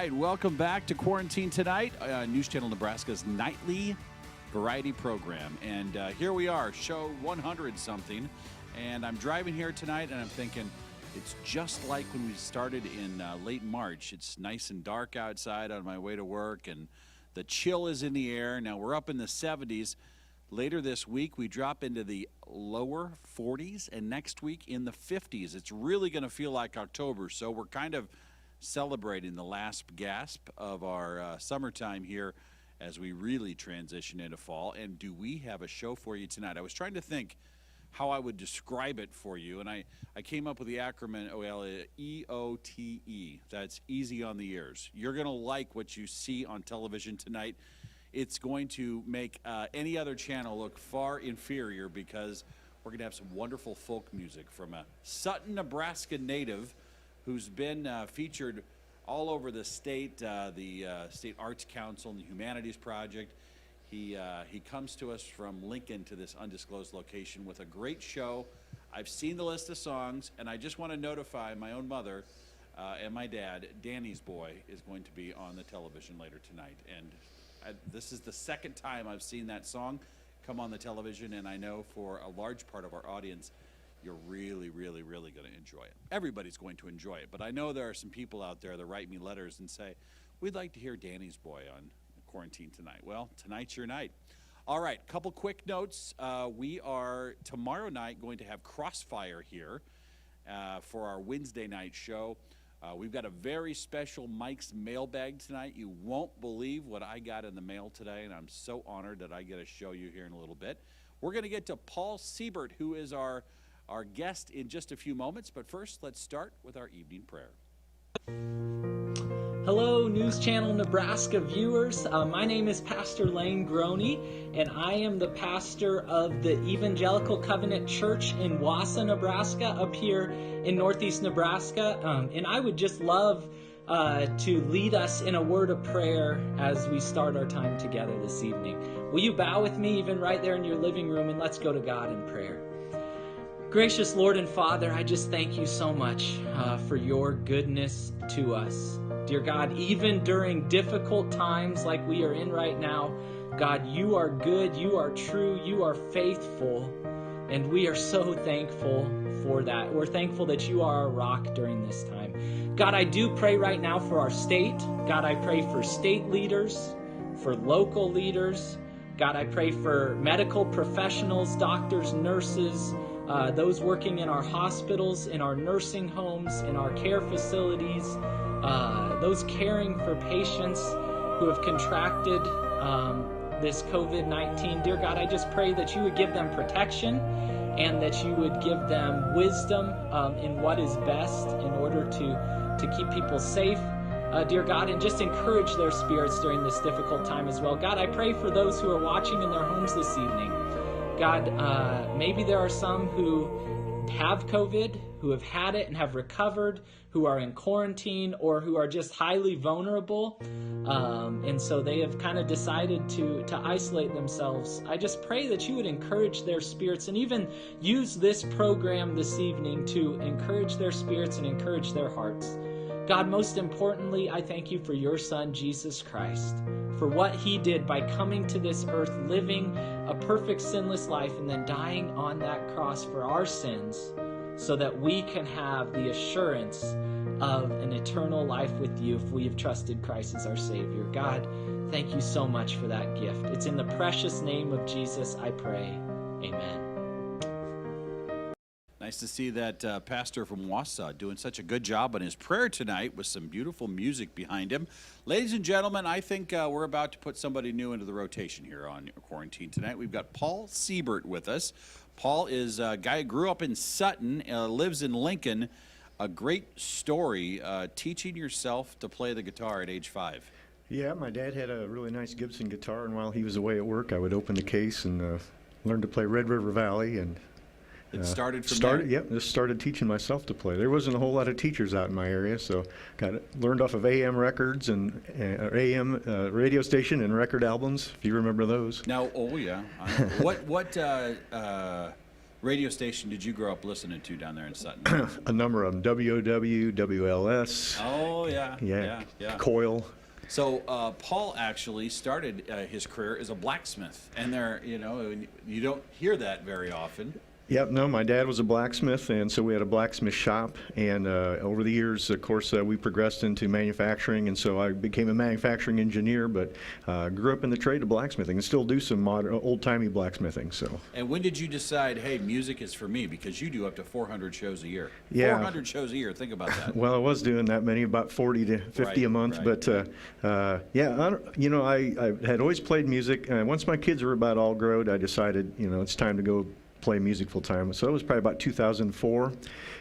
right, welcome back to Quarantine Tonight, News Channel Nebraska's nightly variety program. And here we are, show 100-something. And I'm driving here tonight, and I'm thinking, it's just like when we started in late March. It's nice and dark outside on my way to work, and the chill is in the air. Now, we're up in the 70s. Later this week, we drop into the lower 40s, and next week in the 50s. It's really going to feel like October, so we're kind of celebrating the last gasp of our summertime here as we really transition into fall. And do we have a show for you tonight? I was trying to think how I would describe it for you, and I came up with the acronym EOTE. That's easy on the ears. You're going to like what you see on television tonight. It's going to make any other channel look far inferior because we're going to have some wonderful folk music from a Sutton, Nebraska native who's been featured all over the state, the State Arts Council and the Humanities Project. He comes to us from Lincoln to this undisclosed location with a great show. I've seen the list of songs, and I just want to notify my own mother and my dad, Danny's Boy, is going to be on the television later tonight. And this is the second time I've seen that song come on the television, and I know for a large part of our audience, you're really, really, really going to enjoy it. Everybody's going to enjoy it, but I know there are some people out there that write me letters and say, we'd like to hear Danny's Boy on Quarantine Tonight. Well, tonight's your night. All right, couple quick notes. We are tomorrow night going to have Crossfire here for our Wednesday night show. We've got a very special Mike's mailbag tonight. You won't believe what I got in the mail today, and I'm so honored that I get to show you here in a little bit. We're going to get to Paul Siebert, who is our guest in just a few moments, but first let's start with our evening prayer. Hello, News Channel Nebraska viewers. My name is Pastor Lane Groney, and I am the pastor of the Evangelical Covenant Church in Wausau, Nebraska, up here in northeast Nebraska. And I would just love to lead us in a word of prayer as we start our time together this evening. Will you bow with me even right there in your living room, and let's go to God in prayer. Gracious Lord and Father, I just thank you so much for your goodness to us. Dear God, even during difficult times like we are in right now, God, you are good, you are true, you are faithful, and we are so thankful for that. We're thankful that you are our rock during this time. God, I do pray right now for our state. God, I pray for state leaders, for local leaders. God, I pray for medical professionals, doctors, nurses, those working in our hospitals, in our nursing homes, in our care facilities, those caring for patients who have contracted this COVID-19. Dear God, I just pray that you would give them protection and that you would give them wisdom in what is best in order to keep people safe. Dear God, and just encourage their spirits during this difficult time as well. God, I pray for those who are watching in their homes this evening. God, maybe there are some who have COVID, who have had it and have recovered, who are in quarantine, or who are just highly vulnerable, and so they have kind of decided to isolate themselves. I just pray that you would encourage their spirits and even use this program this evening to encourage their spirits and encourage their hearts. God, most importantly, I thank you for your Son, Jesus Christ, for what he did by coming to this earth, living a perfect sinless life, and then dying on that cross for our sins so that we can have the assurance of an eternal life with you if we have trusted Christ as our Savior. God, thank you so much for that gift. It's in the precious name of Jesus I pray. Amen. Nice to see that pastor from Wausau doing such a good job on his prayer tonight with some beautiful music behind him. Ladies and gentlemen, I think we're about to put somebody new into the rotation here on Quarantine Tonight. We've got Paul Siebert with us. Paul is a guy who grew up in Sutton, lives in Lincoln. A great story, teaching yourself to play the guitar at age 5. Yeah, my dad had a really nice Gibson guitar, and while he was away at work, I would open the case and learn to play Red River Valley, and it started from there? Yep, just started teaching myself to play. There wasn't a whole lot of teachers out in my area, so learned off of AM records and AM radio station and record albums, if you remember those. Now, oh yeah. What radio station did you grow up listening to down there in Sutton? A number of them: WOW, WLS. Oh, yeah. Yeah. Coil. So Paul actually started his career as a blacksmith, and you don't hear that very often. Yep, no, my dad was a blacksmith, and so we had a blacksmith shop, and over the years, of course, we progressed into manufacturing, and so I became a manufacturing engineer, but grew up in the trade of blacksmithing and still do some modern, old-timey blacksmithing. So. And when did you decide, hey, music is for me? Because you do up to 400 shows a year. Yeah. 400 shows a year, think about that. Well, I was doing that many, about 40 to 50 a month, right. but I had always played music. Once my kids were about all grown, I decided, it's time to go play music full time. So it was probably about 2004,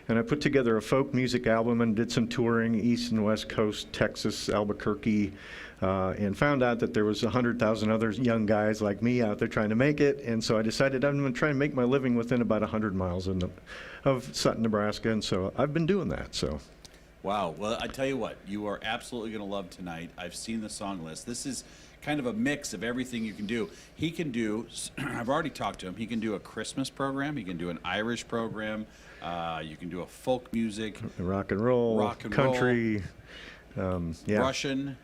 and I put together a folk music album and did some touring East and West Coast, Texas, Albuquerque, and found out that there was 100,000 other young guys like me out there trying to make it. And so I decided I'm going to try and make my living within about 100 miles of Sutton, Nebraska, and so I've been doing that. So. Wow. Well, I tell you what, you are absolutely going to love tonight. I've seen the song list. This is kind of a mix of everything you can do. He can do, I've already talked to him, he can do a Christmas program, he can do an Irish program, you can do a folk music. Rock and roll, country, Russian,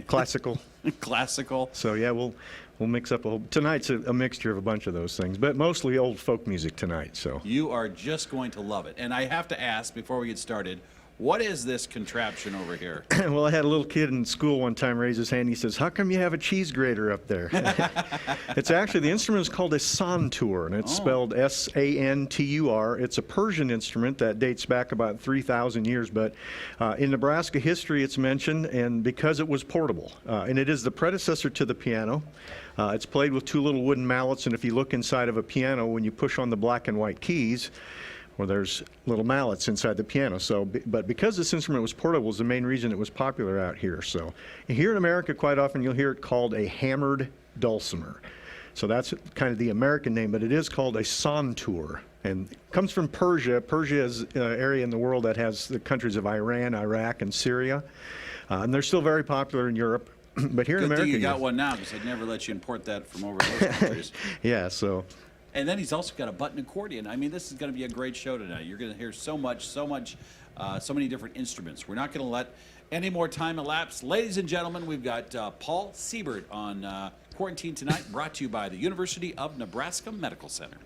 classical. Classical. So yeah, we'll mix up tonight's a mixture of a bunch of those things, but mostly old folk music tonight. So you are just going to love it. And I have to ask before we get started, what is this contraption over here? Well, I had a little kid in school one time raise his hand. He says, "How come you have a cheese grater up there?" It's actually, the instrument is called a santur, and it's spelled S-A-N-T-U-R. It's a Persian instrument that dates back about 3,000 years, but in Nebraska history it's mentioned, and because it was portable. And it is the predecessor to the piano. It's played with two little wooden mallets, and if you look inside of a piano, when you push on the black and white keys, well, there's little mallets inside the piano. So, but because this instrument was portable is the main reason it was popular out here. So here in America, quite often you'll hear it called a hammered dulcimer. So that's kind of the American name, but it is called a santur, and it comes from Persia. Persia is an area in the world that has the countries of Iran, Iraq, and Syria, and they're still very popular in Europe. But here in America, you got one now, because I'd never let you import that from over those countries. Yeah, so. And then he's also got a button accordion. This is going to be a great show tonight. You're going to hear so many different instruments. We're not going to let any more time elapse. Ladies and gentlemen, we've got Paul Siebert on Quarantine Tonight, brought to you by the University of Nebraska Medical Center.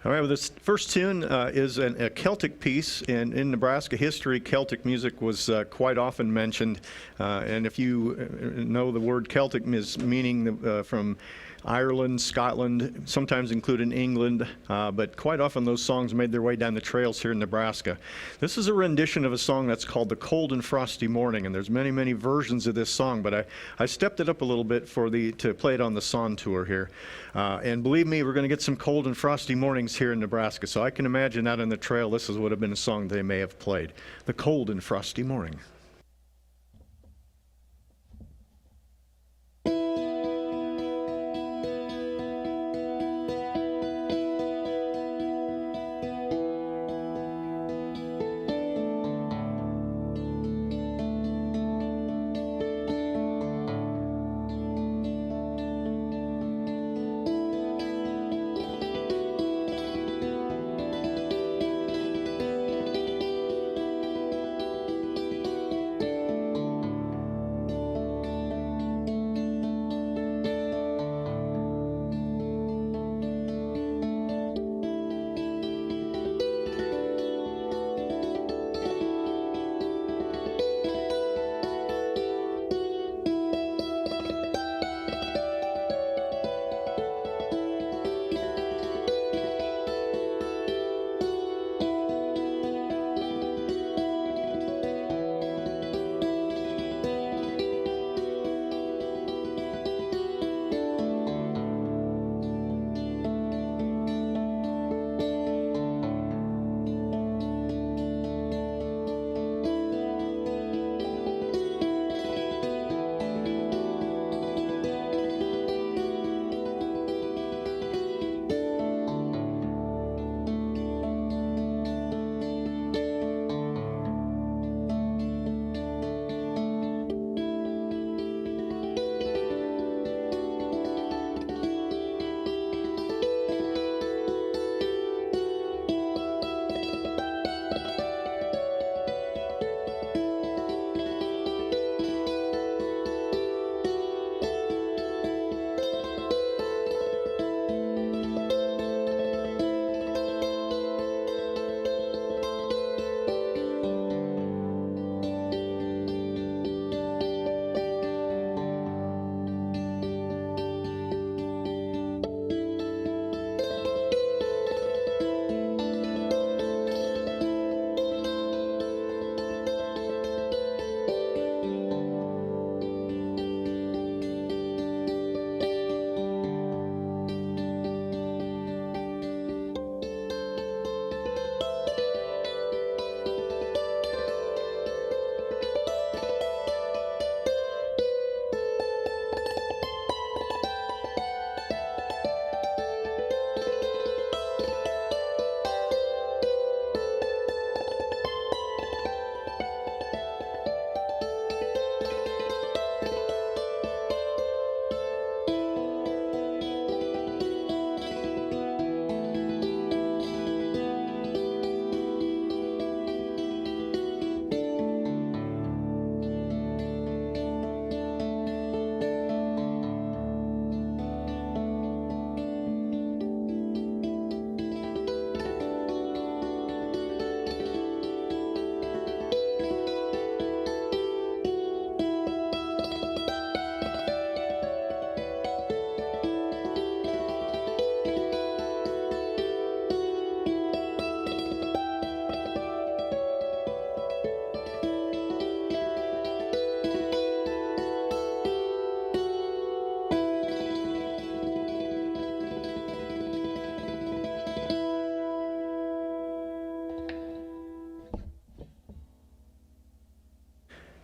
All right, well, this first tune is a Celtic piece, and in Nebraska history, Celtic music was quite often mentioned. And if you know the word Celtic is meaning from Ireland, Scotland, sometimes included England, but quite often those songs made their way down the trails here in Nebraska. This is a rendition of a song that's called The Cold and Frosty Morning, and there's many, many versions of this song, but I stepped it up a little bit to play it on the santur here. And believe me, we're going to get some cold and frosty mornings here in Nebraska, so I can imagine out on the trail this would have been a song they may have played. The Cold and Frosty Morning.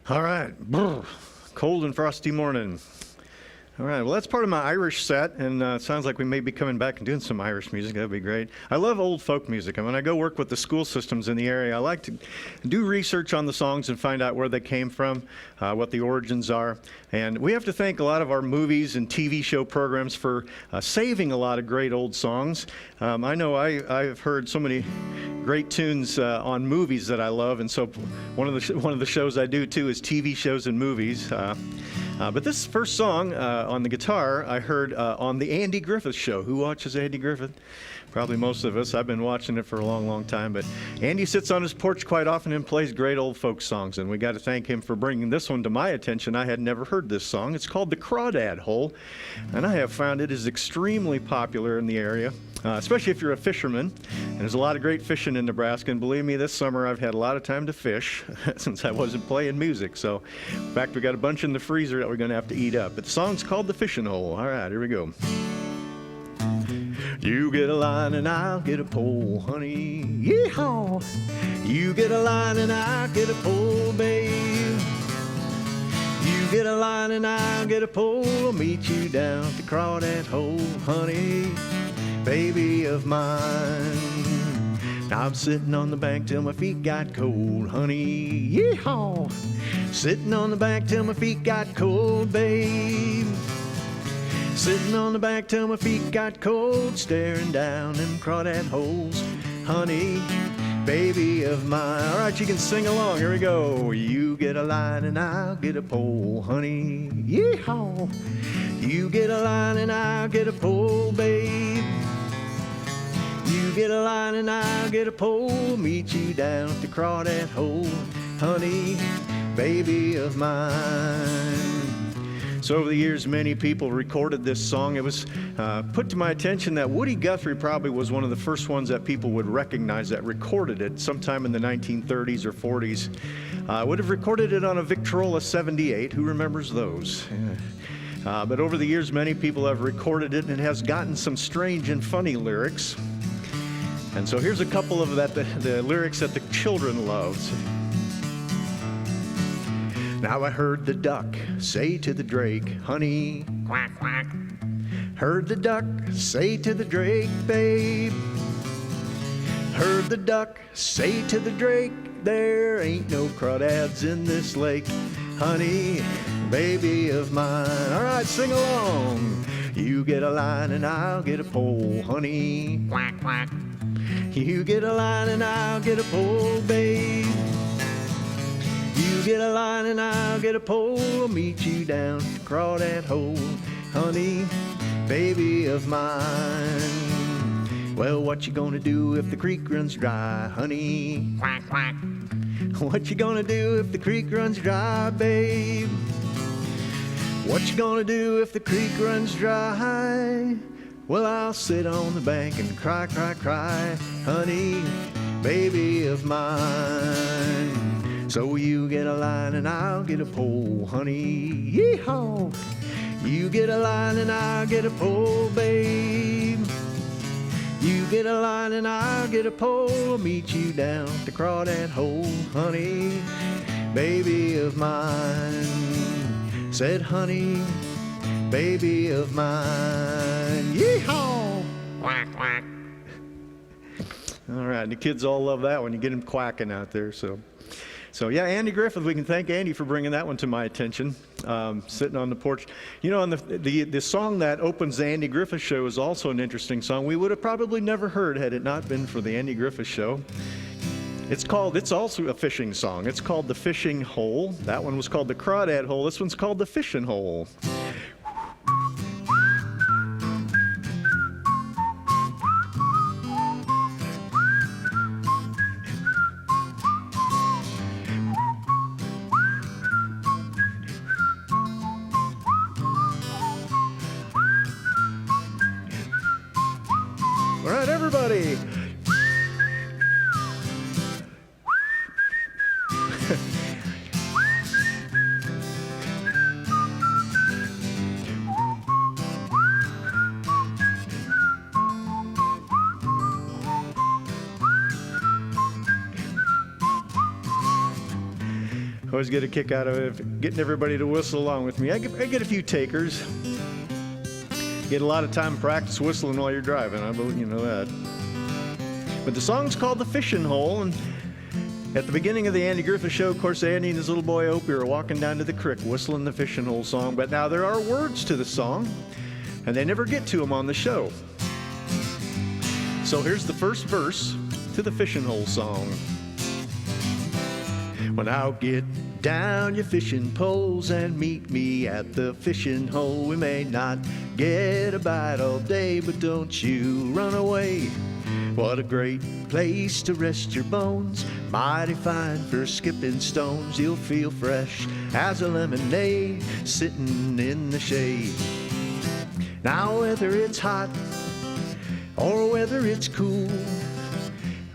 All right. Brr. Cold and frosty morning. All right, well, that's part of my Irish set, and it sounds like we may be coming back and doing some Irish music. That'd be great. I love old folk music, and when I go work with the school systems in the area, I like to do research on the songs and find out where they came from, what the origins are. And we have to thank a lot of our movies and TV show programs for saving a lot of great old songs. I know I've heard so many great tunes on movies that I love, and so one of the shows I do too is TV shows and movies. But this first song on the guitar I heard on the Andy Griffith Show. Who watches Andy Griffith? Probably most of us. I've been watching it for a long, long time. But Andy sits on his porch quite often and plays great old folk songs, and we got to thank him for bringing this one to my attention. I had never heard this song. It's called The Crawdad Hole, and I have found it is extremely popular in the area. Especially if you're a fisherman. And there's a lot of great fishing in Nebraska, and believe me, this summer I've had a lot of time to fish since I wasn't playing music. So, in fact, we got a bunch in the freezer that we're going to have to eat up. But the song's called The Fishing Hole. All right, here we go. You get a line and I'll get a pole, honey. Yee-haw! You get a line and I'll get a pole, babe. You get a line and I'll get a pole. I'll meet you down at the Crawdad Hole, honey, baby of mine. Now I'm sitting on the bank till my feet got cold, honey. Yeehaw! Sitting on the bank till my feet got cold, babe. Sitting on the bank till my feet got cold, staring down them crawdad holes, honey, baby of mine. All right, you can sing along. Here we go. You get a line and I'll get a pole, honey. Yeehaw! You get a line and I'll get a pole, babe. You get a line and I'll get a pole, meet you down at the crawdad hole, honey, baby of mine. So over the years, many people recorded this song. It was put to my attention that Woody Guthrie probably was one of the first ones that people would recognize that recorded it sometime in the 1930s or 40s. Would have recorded it on a Victrola 78. Who remembers those? Yeah. But over the years, many people have recorded it, and it has gotten some strange and funny lyrics. And so here's a couple of the lyrics that the children loved. Now I heard the duck say to the drake, honey, quack, quack. Heard the duck say to the drake, babe. Heard the duck say to the drake, there ain't no crawdads in this lake, honey, baby of mine. All right, sing along. You get a line and I'll get a pole, honey, quack, quack. You get a line and I'll get a pole, babe. You get a line and I'll get a pole. I'll meet you down at the crawdad hole, honey, baby of mine. Well, what you gonna do if the creek runs dry, honey? Quack, quack. What you gonna do if the creek runs dry, babe? What you gonna do if the creek runs dry? Well, I'll sit on the bank and cry, cry, cry, honey, baby of mine. So you get a line and I'll get a pole, honey, yee-haw. You get a line and I'll get a pole, babe. You get a line and I'll get a pole. I'll meet you down at the crawdad hole, honey, baby of mine. Said, honey, baby of mine, yee-haw. Quack, quack. All right, the kids all love that one. You get them quacking out there, So yeah, Andy Griffith, we can thank Andy for bringing that one to my attention, sitting on the porch. You know, and the song that opens the Andy Griffith Show is also an interesting song. We would have probably never heard had it not been for the Andy Griffith Show. It's also a fishing song. It's called The Fishing Hole. That one was called The Crawdad Hole. This one's called The Fishing Hole. All right, everybody. Always get a kick out of getting everybody to whistle along with me. I get a few takers. Get a lot of time practice whistling while you're driving. I believe you know that. But the song's called The Fishing Hole, and at the beginning of the Andy Griffith Show, of course, Andy and his little boy Opie are walking down to the creek whistling the Fishing Hole song. But now there are words to the song, and they never get to them on the show. So here's the first verse to the Fishing Hole song. Well, now get down your fishing poles and meet me at the fishing hole. We may not get a bite all day, but don't you run away. What a great place to rest your bones, mighty fine for skipping stones. You'll feel fresh as a lemonade sitting in the shade. Now whether it's hot or whether it's cool,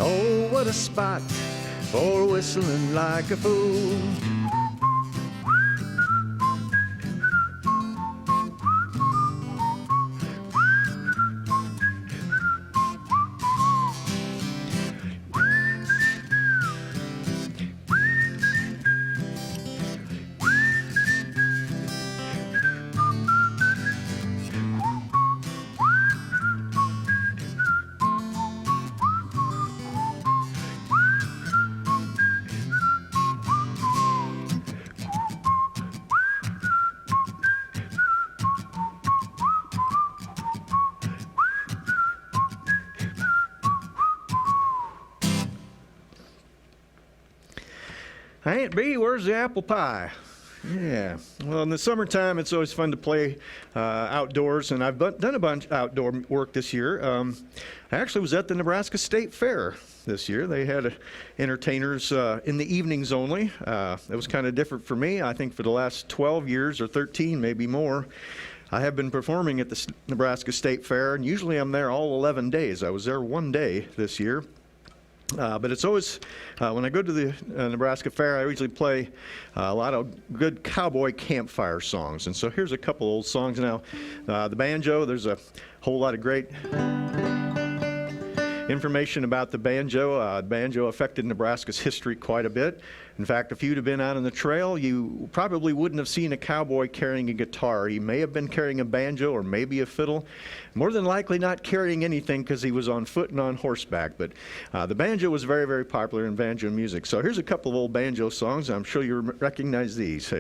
oh, what a spot for whistling like a fool. Aunt B, where's the apple pie? Yeah. Well, in the summertime, it's always fun to play outdoors, and I've done a bunch of outdoor work this year. I actually was at the Nebraska State Fair this year. They had entertainers in the evenings only. It was kind of different for me. I think for the last 12 years or 13, maybe more, I have been performing at the Nebraska State Fair, and usually I'm there all 11 days. I was there one day this year. But it's always, when I go to the Nebraska Fair, I usually play a lot of good cowboy campfire songs. And so here's a couple old songs now. The banjo, there's a whole lot of great information about the banjo. Banjo affected Nebraska's history quite a bit. In fact, if you'd have been out on the trail, you probably wouldn't have seen a cowboy carrying a guitar. He may have been carrying a banjo or maybe a fiddle. More than likely not carrying anything because he was on foot and on horseback. But the banjo was very, very popular in banjo music. So here's a couple of old banjo songs. I'm sure you recognize these.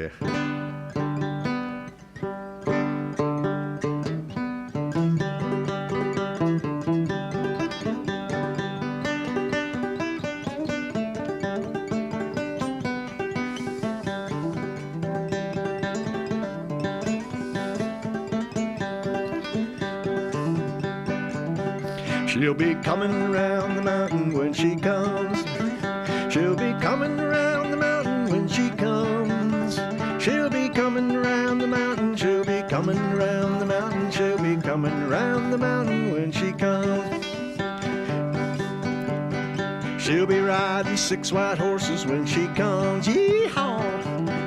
She'll be coming around the mountain when she comes. She'll be coming around the mountain when she comes. She'll be coming around the mountain. She'll be coming around the mountain. She'll be coming around the mountain when she comes. She'll be riding 6 white horses when she comes. Yee-haw!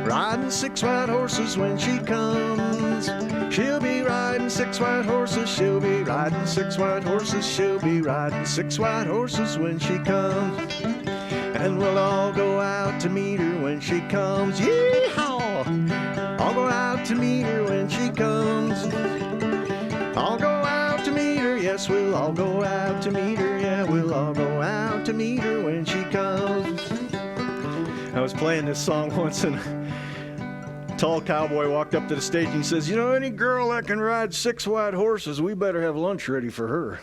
Riding 6 white horses when she comes. She'll be riding 6 white horses. She'll be riding 6 white horses. She'll be riding 6 white horses when she comes. And we'll all go out to meet her when she comes. Yee-haw! I'll go out to meet her when she comes. I'll go out to meet her. Yes, we'll all go out to meet her. Yeah, we'll all go out to meet her when she comes. I was playing this song once, and tall cowboy walked up to the stage and says, "You know, any girl that can ride 6 white horses, we better have lunch ready for her."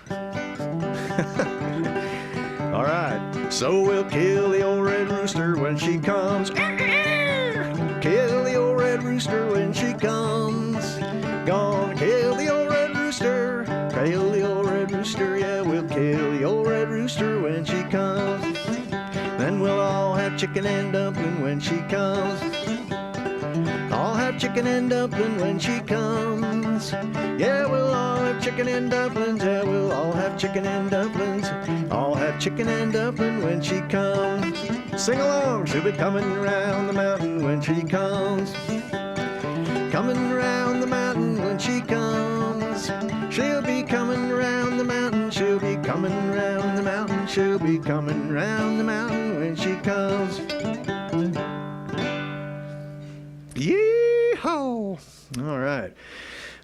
All right, so we'll kill the old red rooster when she comes. Kill the old red rooster when she comes. Gonna kill the old red rooster. Kill the old red rooster. Yeah, we'll kill the old red rooster when she comes. Then we'll all have chicken and dumpling when she comes. I'll have chicken and dumpling when she comes. Yeah, we'll all have chicken and dumplings. Yeah, we'll all have chicken and dumplings. I'll have chicken and dumpling when she comes. Sing along, she'll be coming around the mountain when she comes. Coming around the mountain when she comes. She'll be coming around the mountain. She'll be coming around the mountain. She'll be coming around the mountain when she comes. Yee-haw! All right.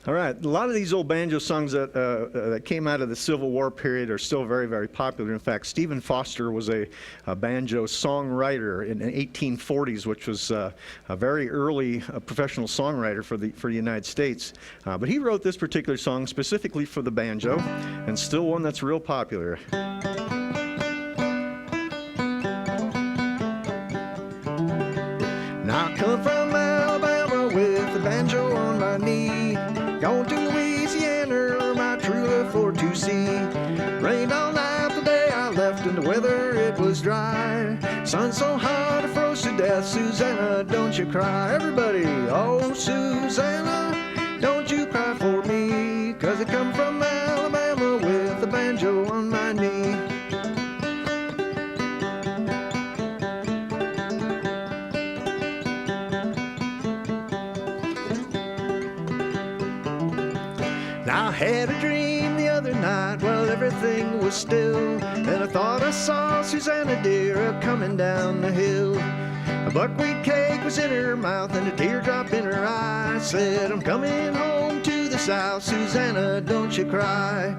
All right, a lot of these old banjo songs that came out of the Civil War period are still very, very popular. In fact, Stephen Foster was a banjo songwriter in the 1840s, which was a very early professional songwriter for the United States. But he wrote this particular song specifically for the banjo, and still one that's real popular. Now I come from Alabama with the banjo on my knee. Gone to Louisiana, my true love for to see. Rained all night the day I left, and the weather it was dry. Sun so hot I froze to death. Susanna, don't you cry. Everybody, oh Susanna, don't you cry for me. 'Cause I come from Alabama with the banjo on my knee. I had a dream the other night while everything was still, and I thought I saw Susanna dear a-coming down the hill. A buckwheat cake was in her mouth and a teardrop in her eye. Said, I'm coming home to the south. Susanna, don't you cry.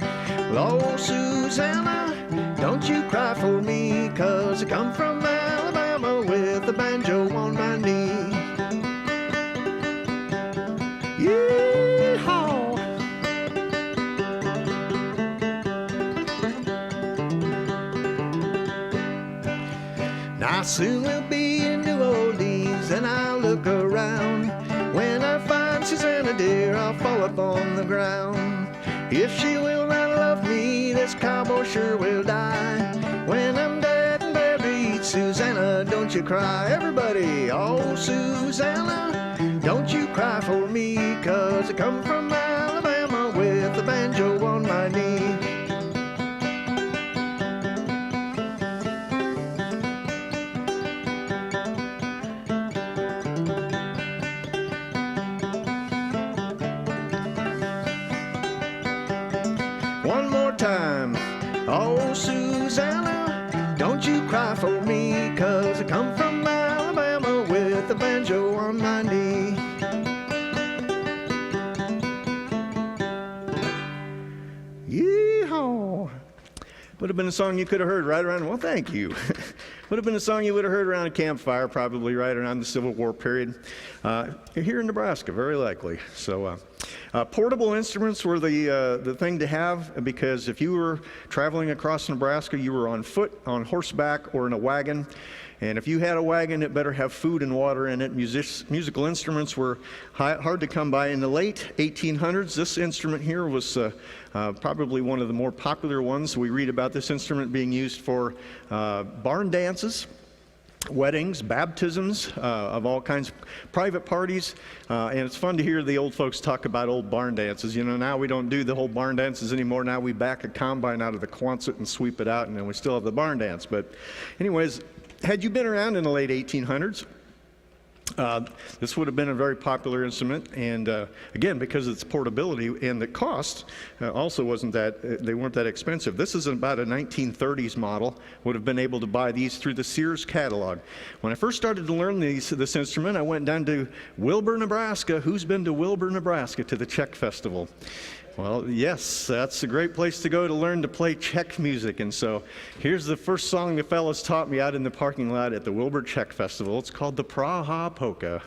Well, oh, Susanna, don't you cry for me, 'cause I come from Alabama with a banjo on my knee. Yee-haw! Now soon we'll be in New Orleans, and I'll look around. When I find Susanna dear, I'll fall upon the ground. If she will not love me, this cowboy sure will die. When I'm dead and buried, Susanna, don't you cry. Everybody, oh Susanna, don't you cry for me, 'cause I come from Alabama with the banjo on my knee. One more time. Oh, Susanna, don't you cry for me, 'cause I come from Alabama with the banjo on my knee. Yee-haw! Would have been a song you could have heard right around, well, thank you. Would have been a song you would have heard around a campfire, probably right around the Civil War period. Here in Nebraska, very likely. So, portable instruments were the thing to have, because if you were traveling across Nebraska, you were on foot, on horseback, or in a wagon. And if you had a wagon, it better have food and water in it. Musical instruments were hard to come by. In the late 1800s, this instrument here was probably one of the more popular ones. We read about this instrument being used for barn dances, weddings, baptisms of all kinds, private parties, and it's fun to hear the old folks talk about old barn dances. You know, now we don't do the whole barn dances anymore. Now we back a combine out of the Quonset and sweep it out, and then we still have the barn dance. But anyways, had you been around in the late 1800s, this would have been a very popular instrument, and again, because of its portability and the cost, also they weren't that expensive. This is about a 1930s model. Would have been able to buy these through the Sears catalog. When I first started to learn this instrument, I went down to Wilbur, Nebraska. Who's been to Wilbur, Nebraska, to the Czech Festival? Well, yes, that's a great place to go to learn to play Czech music. And so here's the first song the fellas taught me out in the parking lot at the Wilbur Czech Festival. It's called the Praha Polka.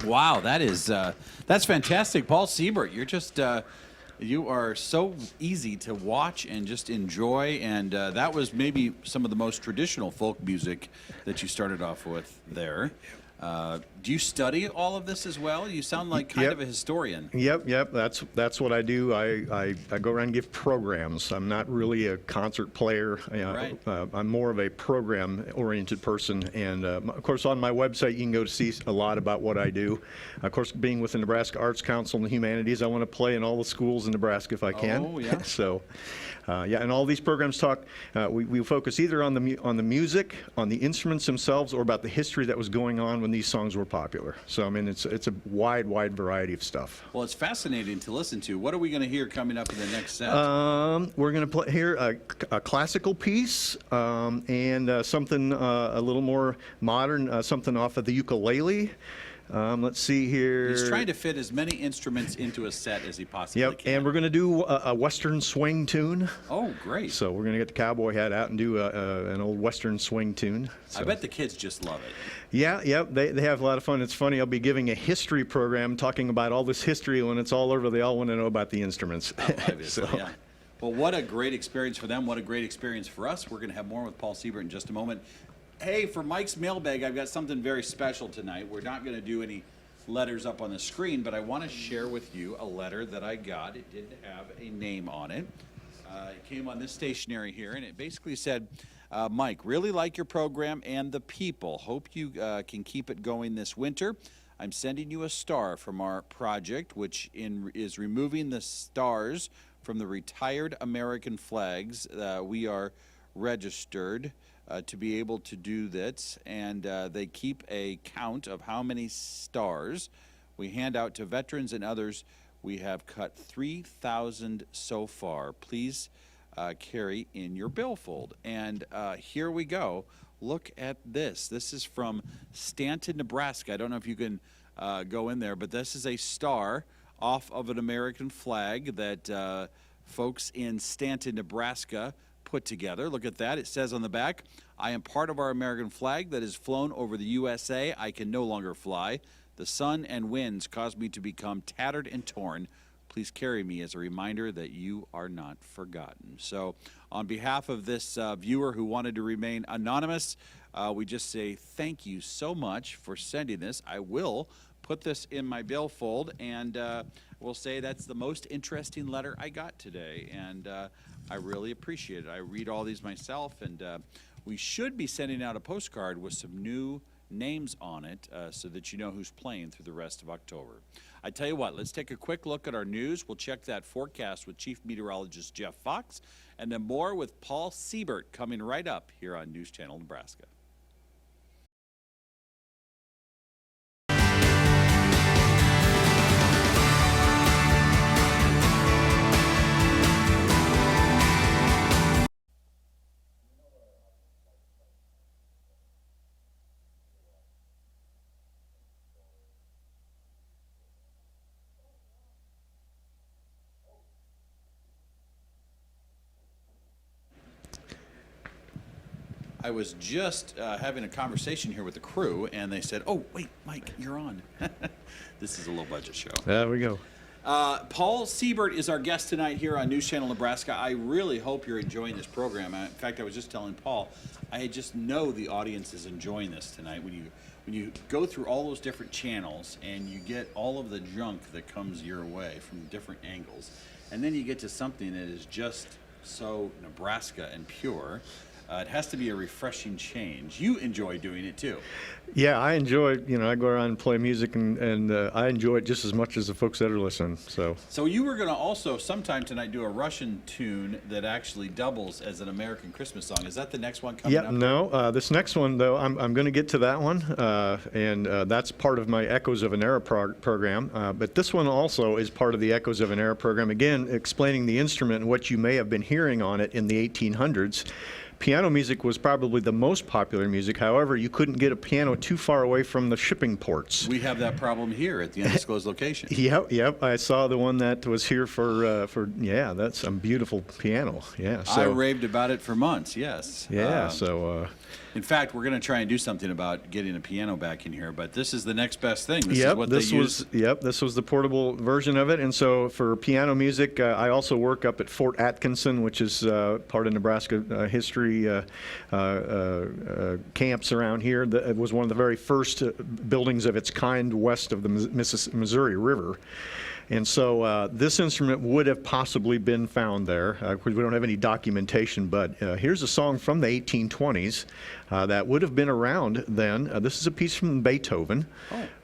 Wow, that's fantastic, Paul Siebert. You're just you are so easy to watch and just enjoy, and that was maybe some of the most traditional folk music that you started off with there. Do you study all of this as well? You sound like kind of a historian. Yep. That's what I do. I go around and give programs. I'm not really a concert player. Right. I'm more of a program-oriented person. And of course, on my website, you can go to see a lot about what I do. Of course, being with the Nebraska Arts Council and the Humanities, I want to play in all the schools in Nebraska if I can. Oh, yeah. So, and all these programs talk. We focus either on the music, on the instruments themselves, or about the history that was going on when these songs were popular. So I mean, it's a wide variety of stuff. Well, it's fascinating to listen to. What are we going to hear coming up in the next set? We're going to play here a classical piece and something a little more modern, something off of the ukulele. Let's see here. He's trying to fit as many instruments into a set as he possibly can. And we're going to do a Western swing tune. Oh, great. So we're going to get the cowboy hat out and do an old Western swing tune. So. I bet the kids just love it. Yeah, they have a lot of fun. It's funny, I'll be giving a history program talking about all this history. When it's all over, they all want to know about the instruments. Oh, obviously, yeah. Well, what a great experience for them. What a great experience for us. We're going to have more with Paul Siebert in just a moment. Hey, for Mike's mailbag, I've got something very special tonight. We're not going to do any letters up on the screen, but I want to share with you a letter that I got. It did have a name on it. It came on this stationery here, and it basically said, Mike, really like your program and the people. Hope you can keep it going this winter. I'm sending you a star from our project, which is removing the stars from the retired American flags. We are registered to be able to do this, and they keep a count of how many stars we hand out to veterans and others. We have cut 3,000 so far. Please carry in your billfold. And here we go. Look at this. This is from Stanton, Nebraska. I don't know if you can go in there, but this is a star off of an American flag that folks in Stanton, Nebraska put together. Look at that. It says on the back, I am part of our American flag that has flown over the USA. I can no longer fly. The sun and winds caused me to become tattered and torn. Please carry me as a reminder that you are not forgotten. So on behalf of this viewer who wanted to remain anonymous, we just say thank you so much for sending this. I will put this in my billfold, and we'll say that's the most interesting letter I got today, and I really appreciate it. I read all these myself, and we should be sending out a postcard with some new names on it so that you know who's playing through the rest of October. I tell you what, let's take a quick look at our news. We'll check that forecast with Chief Meteorologist Jeff Fox, and then more with Paul Siebert coming right up here on News Channel Nebraska. I was just having a conversation here with the crew, and they said, oh, wait, Mike, you're on. This is a low-budget show. There we go. Paul Siebert is our guest tonight here on News Channel Nebraska. I really hope you're enjoying this program. In fact, I was just telling Paul, I just know the audience is enjoying this tonight. When you go through all those different channels and you get all of the junk that comes your way from different angles, and then you get to something that is just so Nebraska and pure, it has to be a refreshing change. You enjoy doing it too. Yeah, I enjoy, I go around and play music, and I enjoy it just as much as the folks that are listening. So you were going to also sometime tonight do a Russian tune that actually doubles as an American Christmas song. Is that the next one coming up? No. This next one, though, I'm going to get to that one, and that's part of my Echoes of an Era program. But this one also is part of the Echoes of an Era program, again, explaining the instrument and what you may have been hearing on it in the 1800s. Piano music was probably the most popular music. However, you couldn't get a piano too far away from the shipping ports. We have that problem here at the undisclosed location. Yep. I saw the one that was here for that's some beautiful piano. Yeah. I raved about it for months. Yes. Yeah. In fact, we're going to try and do something about getting a piano back in here, but this is the next best thing. This is what they use. This was the portable version of it. And so for piano music, I also work up at Fort Atkinson, which is part of Nebraska history camps around here. It was one of the very first buildings of its kind west of the Missouri River. And so this instrument would have possibly been found there. We don't have any documentation, but here's a song from the 1820s that would have been around then. This is a piece from Beethoven.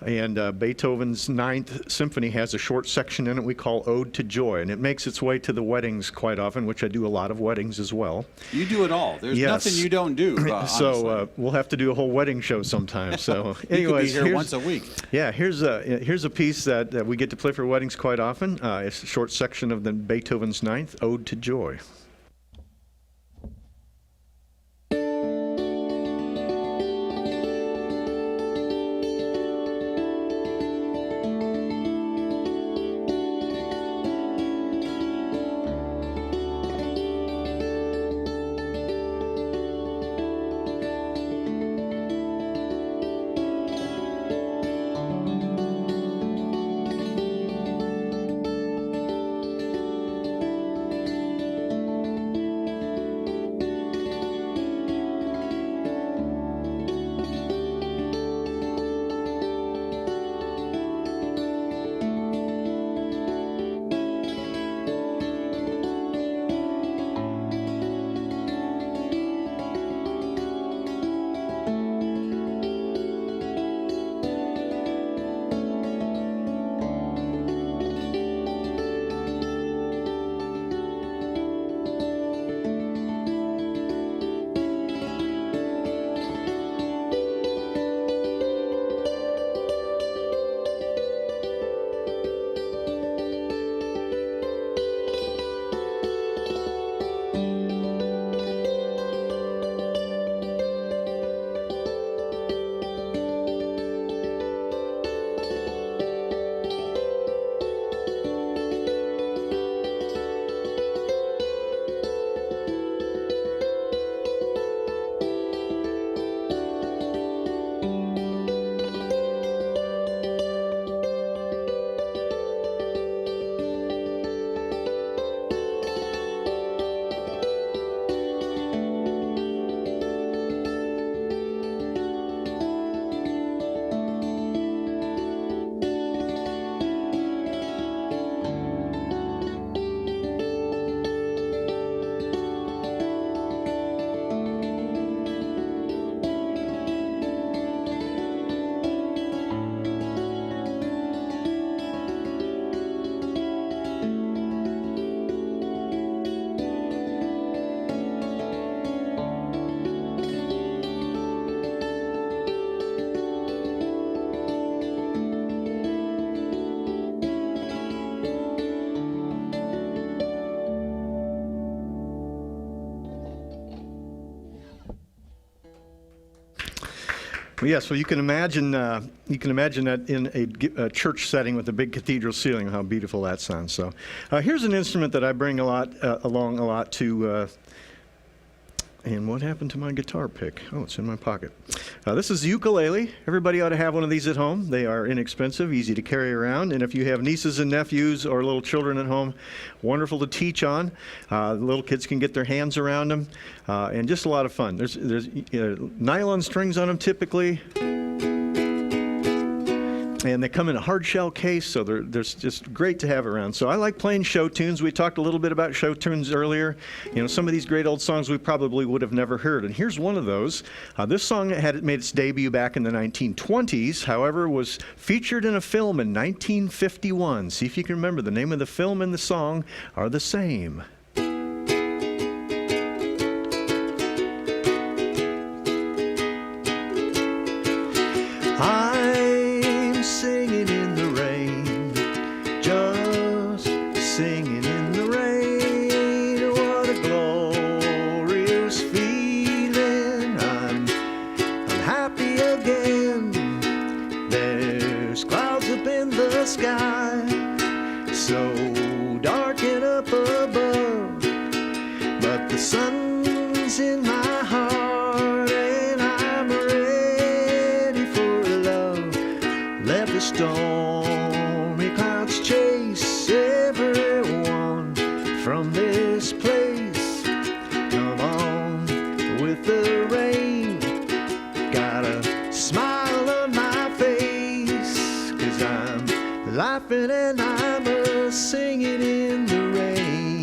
And Beethoven's Ninth Symphony has a short section in it we call Ode to Joy, and it makes its way to the weddings quite often, which I do a lot of weddings as well. You do it all. There's nothing you don't do, so we'll have to do a whole wedding show sometime. So anyways, you could be here once a week. Yeah, here's a piece that we get to play for weddings quite often. It's a short section of the Beethoven's Ninth, Ode to Joy. Yes, well, you can imagine that in a church setting with a big cathedral ceiling, how beautiful that sounds. So, here's an instrument that I bring along a lot to. And what happened to my guitar pick? Oh, it's in my pocket. This is the ukulele. Everybody ought to have one of these at home. They are inexpensive, easy to carry around, and if you have nieces and nephews or little children at home, wonderful to teach on. Little kids can get their hands around them, and just a lot of fun. There's nylon strings on them typically. And they come in a hard shell case, so they're just great to have around. So I like playing show tunes. We talked a little bit about show tunes earlier. You know, some of these great old songs we probably would have never heard. And here's one of those. This song had made its debut back in the 1920s, however, was featured in a film in 1951. See if you can remember. The name of the film and the song are the same. Singing in the rain, just singing in the rain. What a glorious feeling. I'm happy again. There's clouds up in the sky, so dark and up above, but the sun's in my heart. let the stormy clouds chase everyone from this place. Come on with the rain, got a smile on my face, 'cause I'm laughing and I'm singing in the rain.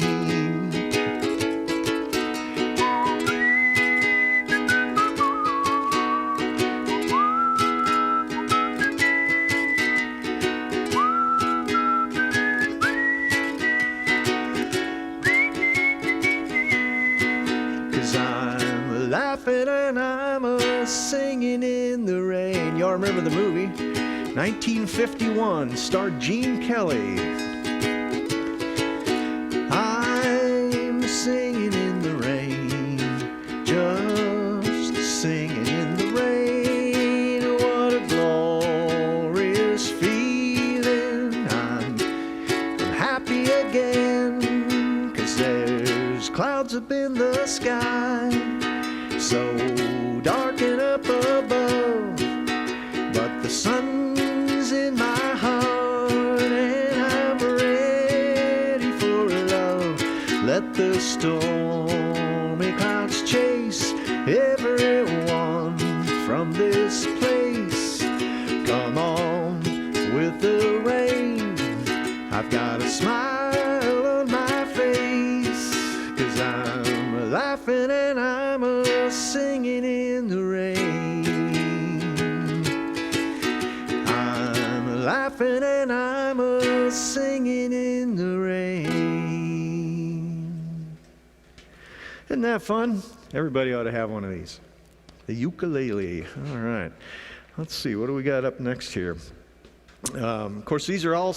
'Cause I'm laughing and I'm singing in the rain. Y'all remember the movie? 1951, starred Gene Kelly. I'm singing in the rain, just singing in the rain. What a glorious feeling. I'm happy again, 'cause there's clouds up in the sky, so dark and up above, but the sun's in my heart and I'm ready for love. Let the stormy clouds chase everyone from this place. Come on with the rain, I've got a smile on my face, 'cause I'm laughing and I'm singing in the rain. I'm laughing and I'm singing in the rain. Isn't that fun? Everybody ought to have one of these. The ukulele. All right. Let's see. What do we got up next here? Of course, these are all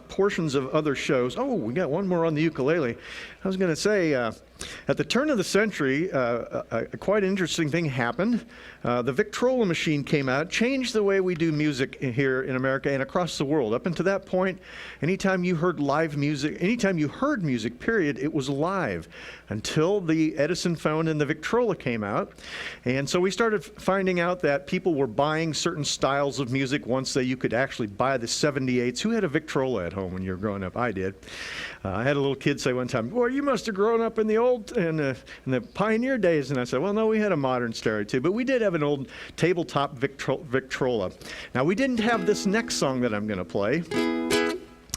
portions of other shows. Oh, we got one more on the ukulele. I was going to say, at the turn of the century, a quite interesting thing happened. The Victrola machine came out, changed the way we do music here in America and across the world. Up until that point, anytime you heard live music, anytime you heard music, period, it was live, until the Edison phone and the Victrola came out. And so we started finding out that people were buying certain styles of music once you could actually buy the 78s. Who had a Victrola at home when you were growing up? I did. I had a little kid say one time, "Boy, you must have grown up in the old, in the pioneer days." And I said, "Well, no, we had a modern stereo too, but we did have an old tabletop Victrola." Now, we didn't have this next song that I'm going to play,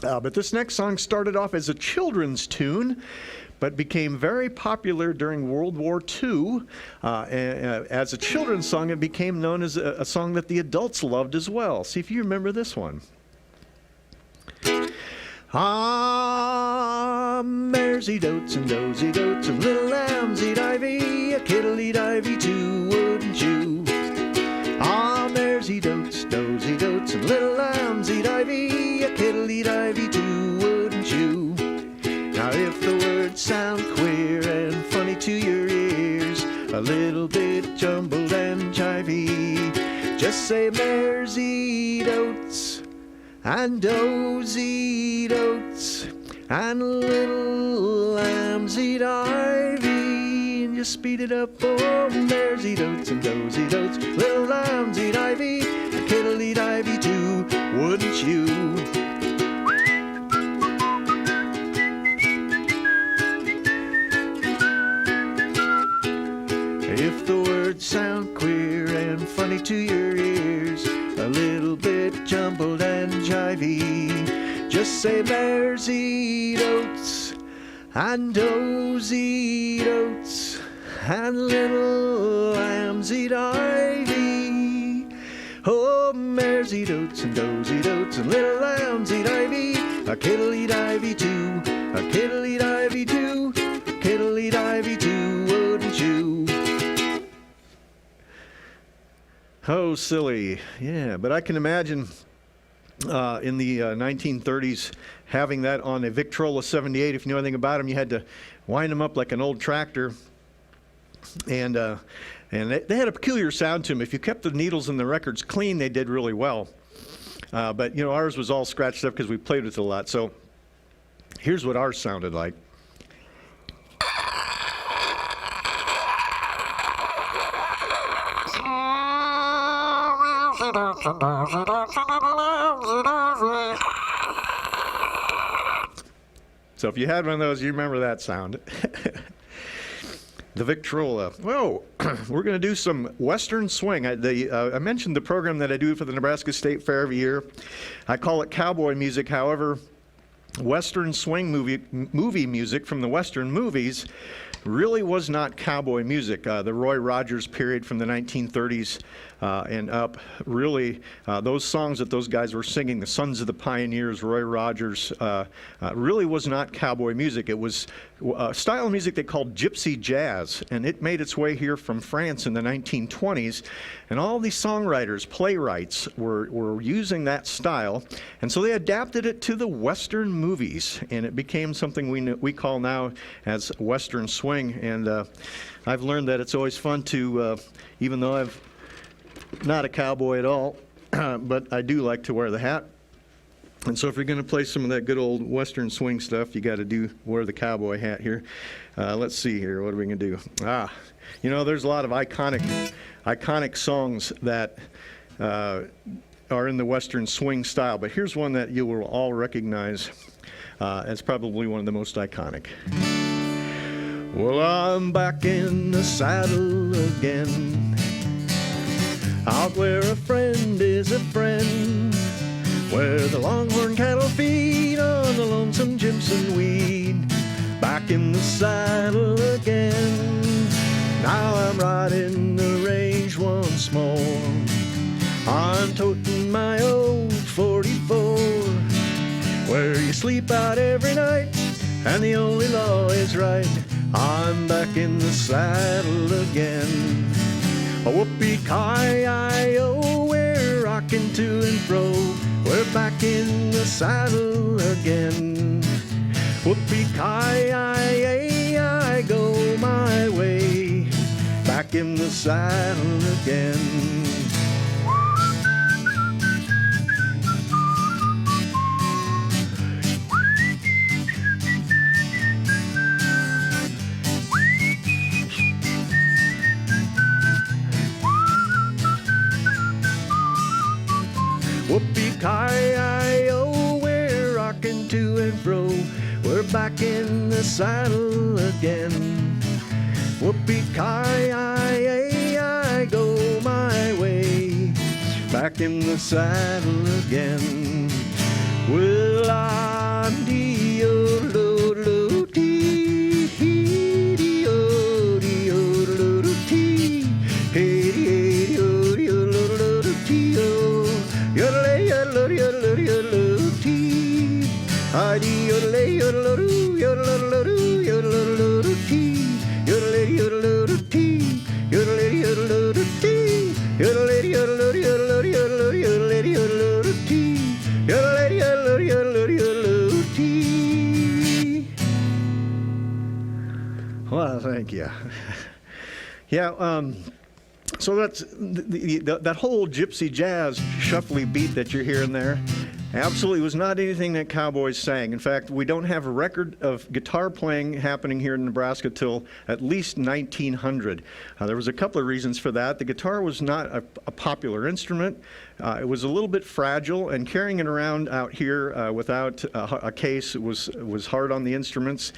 but this next song started off as a children's tune, but became very popular during World War II. As a children's song, it became known as a song that the adults loved as well. See if you remember this one. Ah, maresy dotes and dozy dotes and little lambsy divey, a kiddly divey too, wouldn't you? Ah, maresy dotes, dozy dotes and little lambsy divey, a kiddly divey too, wouldn't you? Now if the words sound queer and funny to your ears, a little bit jumbled and jivey, just say maresy dotes and dozy dotes and little lambsy divey, and just speed it up. Oh, maresy dotes and dozy dotes, little lambsy divey, a kiddly divey too, wouldn't you? If the words sound queer and funny to your ears, a little bit jumbled and jivey, just say maresy dotes and dozy dotes and little lambsy divey. Oh, maresy dotes and dozy dotes and little lambsy divey, a kiddly divey too, a kiddly divey too, kiddly divey too, wouldn't you? Oh, silly. Yeah, but I can imagine in the 1930s having that on a Victrola 78. If you know anything about them, you had to wind them up like an old tractor. And they had a peculiar sound to them. If you kept the needles and the records clean, they did really well. But, you know, ours was all scratched up because we played with it a lot. So here's what ours sounded like. So if you had one of those, you remember that sound. The Victrola. Whoa, we're going to do some Western swing. I mentioned the program that I do for the Nebraska State Fair every year. I call it cowboy music. However, Western swing movie music from the Western movies really was not cowboy music. The Roy Rogers period from the 1930s and up, really, those songs that those guys were singing, the Sons of the Pioneers, Roy Rogers, really was not cowboy music. It was a style of music they called gypsy jazz, and it made its way here from France in the 1920s. And all these songwriters, playwrights, were using that style, and so they adapted it to the Western movies, and it became something we call now as Western swing. And I've learned that it's always fun to, even though I'm not a cowboy at all, but I do like to wear the hat. And so if you're going to play some of that good old Western swing stuff, you got to wear the cowboy hat here. Let's see here, what are we going to do? You know, there's a lot of iconic songs that are in the Western swing style, but here's one that you will all recognize as probably one of the most iconic. Well, I'm back in the saddle again, out where a friend is a friend, where the longhorn cattle feed on the lonesome Jimson weed. Back in the saddle again, now I'm riding the range once more. I'm toting my old 44, where you sleep out every night, and the only law is right. I'm back in the saddle again. A whoopee-ki-yi-o, we're rocking to and fro. We're back in the saddle again. Whoopee-ki-yi, I go my way. Back in the saddle again. Whoopee-ki-yi-o, we're rocking to and fro. We're back in the saddle again. Whoopee-ki-yi, I go my way. Back in the saddle again. Well, I'm dee-o-lo-lo-tee, dee-o-dee-o-lo-lo-tee, hey-dee-o-dee-o-lo-lo-tee-o. Yodelay-yodelay-yodelay-yodelay-tee. I-dee-yodelay-yodelay-yodelay-yodelay-tee. Yodelay-yodelay-yodelay-tee. Yodelay-yodelay-yodelay-tee. Yodelay-yodelay-yodelay-yodelay-tee. Yodelay-yodelay-yodelay-yodelay-tee. Well, thank you. Yeah, so that's that whole gypsy jazz shuffly beat that you're hearing there absolutely was not anything that cowboys sang. In fact, we don't have a record of guitar playing happening here in Nebraska till at least 1900. There was a couple of reasons for that. The guitar was not a popular instrument. It was a little bit fragile, and carrying it around out here without a case was hard on the instruments.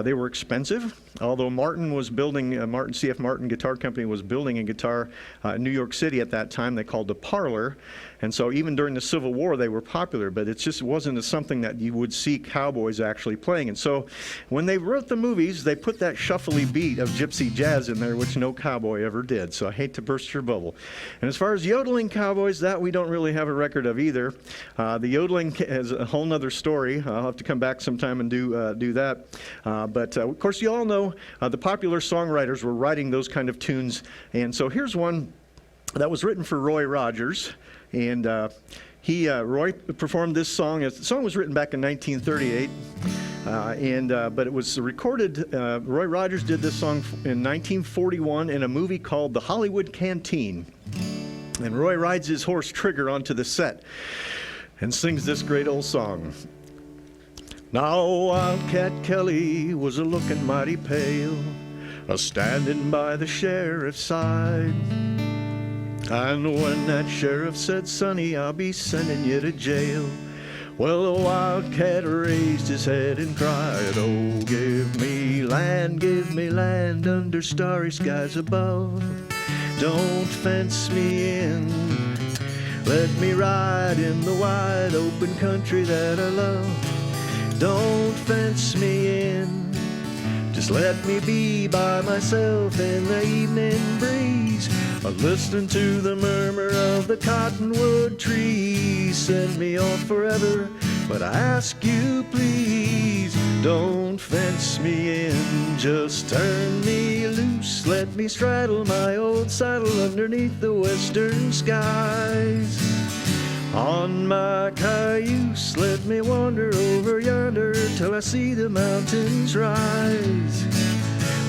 They were expensive, although Martin was building, C.F. Martin Guitar Company was building a guitar in New York City at that time they called the Parlor. And so even during the Civil War, they were popular, but it just wasn't something that you would see cowboys actually playing. And so when they wrote the movies, they put that shuffly beat of gypsy jazz in there, which no cowboy ever did. So I hate to burst your bubble. And as far as yodeling cowboys, that we don't really have a record of either. The yodeling is a whole nother story. I'll have to come back sometime and do that. But of course, you all know the popular songwriters were writing those kind of tunes. And so here's one that was written for Roy Rogers. And Roy performed this song. The song was written back in 1938, but it was recorded. Roy Rogers did this song in 1941 in a movie called The Hollywood Canteen. And Roy rides his horse Trigger onto the set and sings this great old song. Now Wildcat Kelly was a-looking mighty pale, a-standing by the sheriff's side. And when that sheriff said, "Sonny, I'll be sending you to jail," well, the wildcat raised his head and cried, "Oh, give me land under starry skies above. Don't fence me in. Let me ride in the wide open country that I love. Don't fence me in. Just let me be by myself in the evening breeze, listening to the murmur of the cottonwood trees. Send me off forever, but I ask you please, don't fence me in. Just turn me loose, let me straddle my old saddle underneath the western skies. On my cayuse, let me wander over yonder till I see the mountains rise.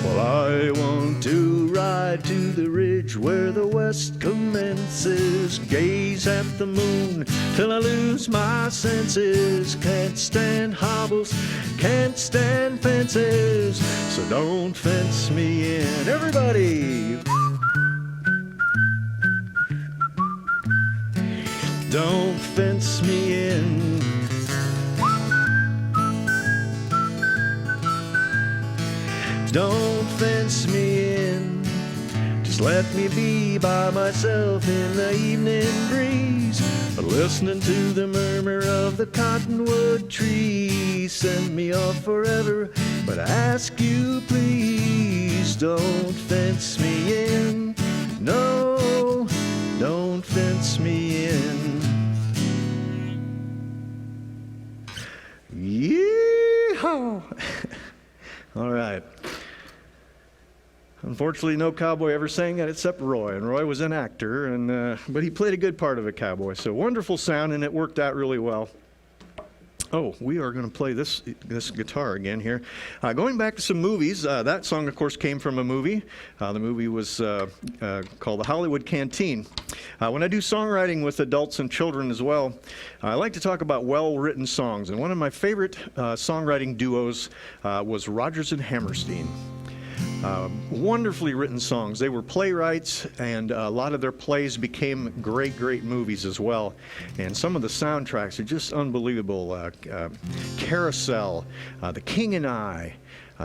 Well, I want to ride to the ridge where the west commences, gaze at the moon till I lose my senses. Can't stand hobbles, can't stand fences, so don't fence me in. Everybody! Don't fence me in. Don't fence me in. Just let me be by myself in the evening breeze, listening to the murmur of the cottonwood trees. Send me off forever, but I ask you please, don't fence me in. No, don't fence me in. Yee-haw! All right. Unfortunately, no cowboy ever sang that except Roy, and Roy was an actor, but he played a good part of a cowboy. So wonderful sound, and it worked out really well. Oh, we are going to play this guitar again here. Going back to some movies, that song, of course, came from a movie. The movie was called The Hollywood Canteen. When I do songwriting with adults and children as well, I like to talk about well-written songs. And one of my favorite songwriting duos was Rodgers and Hammerstein. Wonderfully written songs. They were playwrights, and a lot of their plays became great, great movies as well. And some of the soundtracks are just unbelievable. Carousel, The King and I,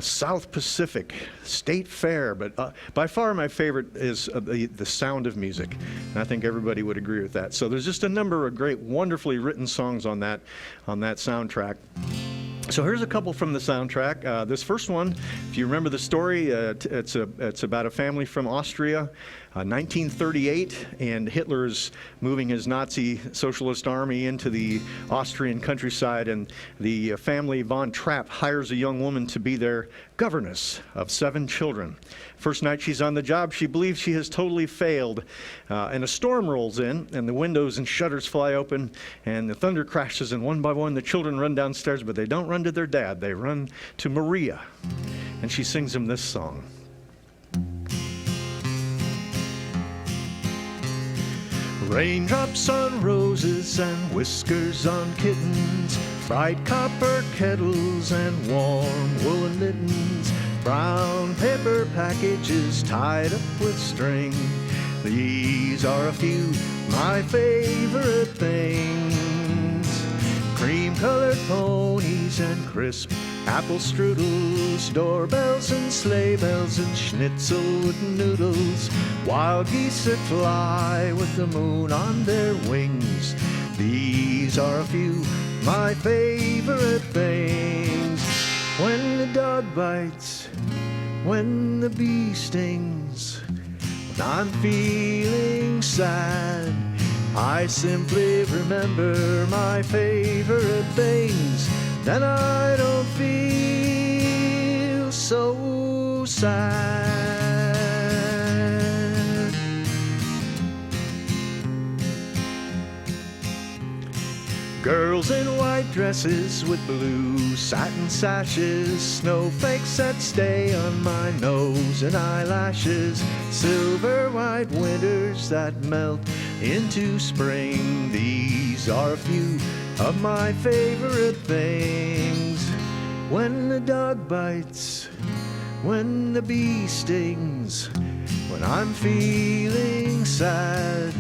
South Pacific, State Fair, but by far my favorite is the Sound of Music. And I think everybody would agree with that. So there's just a number of great, wonderfully written songs on that soundtrack. So here's a couple from the soundtrack. This first one, if you remember the story, it's about a family from Austria, 1938, and Hitler's moving his Nazi socialist army into the Austrian countryside, and the family von Trapp hires a young woman to be their governess of 7 children. First night she's on the job, she believes she has totally failed, and a storm rolls in, and the windows and shutters fly open, and the thunder crashes, and one by one the children run downstairs, but they don't run to their dad, they run to Maria, and she sings them this song. Raindrops on roses and whiskers on kittens, bright copper kettles and warm woolen mittens, brown paper packages tied up with string. These are a few my favorite things. Cream-colored ponies and crisp apple strudels, doorbells and sleigh bells and schnitzel with noodles, wild geese that fly with the moon on their wings. These are a few my favorite things. When the dog bites, when the bee stings, when I'm feeling sad, I simply remember my favorite things. Then I don't feel so sad. Girls in white dresses with blue satin sashes, snowflakes that stay on my nose and eyelashes, silver white winters that melt into spring. These are a few of my favorite things. When the dog bites, when the bee stings, when When I'm feeling sad,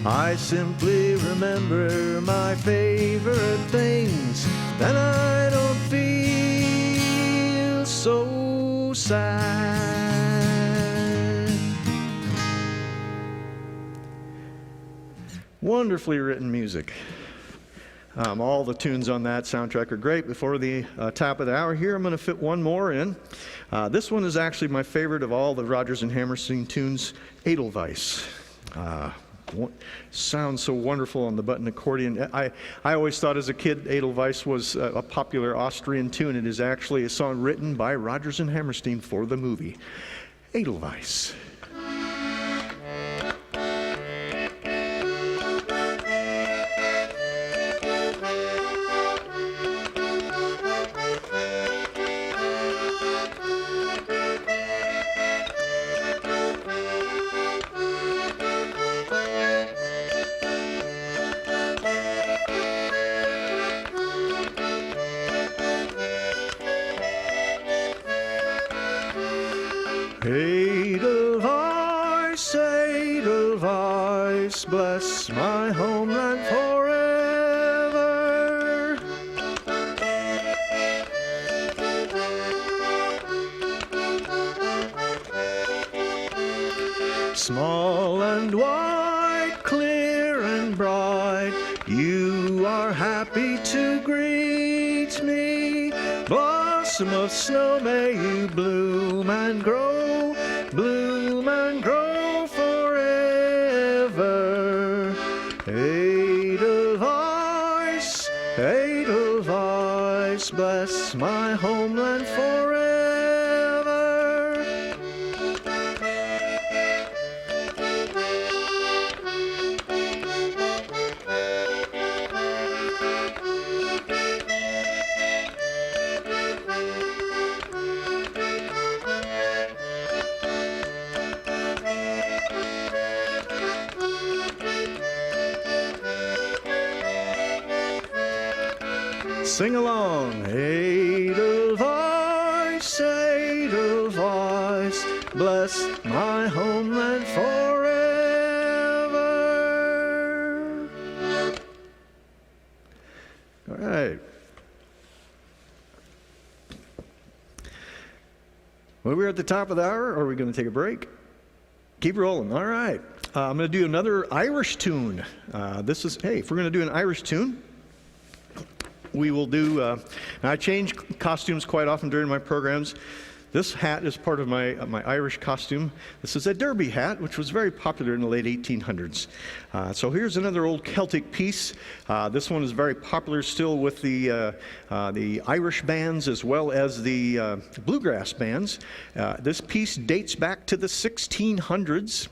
I simply remember my favorite things, then I don't feel so sad. Wonderfully written music. All the tunes on that soundtrack are great. Before the top of the hour here, I'm going to fit one more in. This one is actually my favorite of all the Rodgers and Hammerstein tunes, Edelweiss. Sounds so wonderful on the button accordion. I always thought as a kid Edelweiss was a popular Austrian tune. It is actually a song written by Rodgers and Hammerstein for the movie. Edelweiss. Edelweiss, Edelweiss, bless my homeland forever. Small and white, clear and bright, you are happy to greet me. Blossom of snow, may you bloom and grow forever. Edelweiss, Edelweiss, bless my homeland forever. Sing along. Edelweiss, Edelweiss, bless my homeland forever. All right. Well, we're at the top of the hour. Are we going to take a break? Keep rolling. All right. I'm going to do another Irish tune. If we're going to do an Irish tune, we will do, I change costumes quite often during my programs. This hat is part of my Irish costume. This is a derby hat, which was very popular in the late 1800s. So here's another old Celtic piece. This one is very popular still with the Irish bands as well as the bluegrass bands. This piece dates back to the 1600s.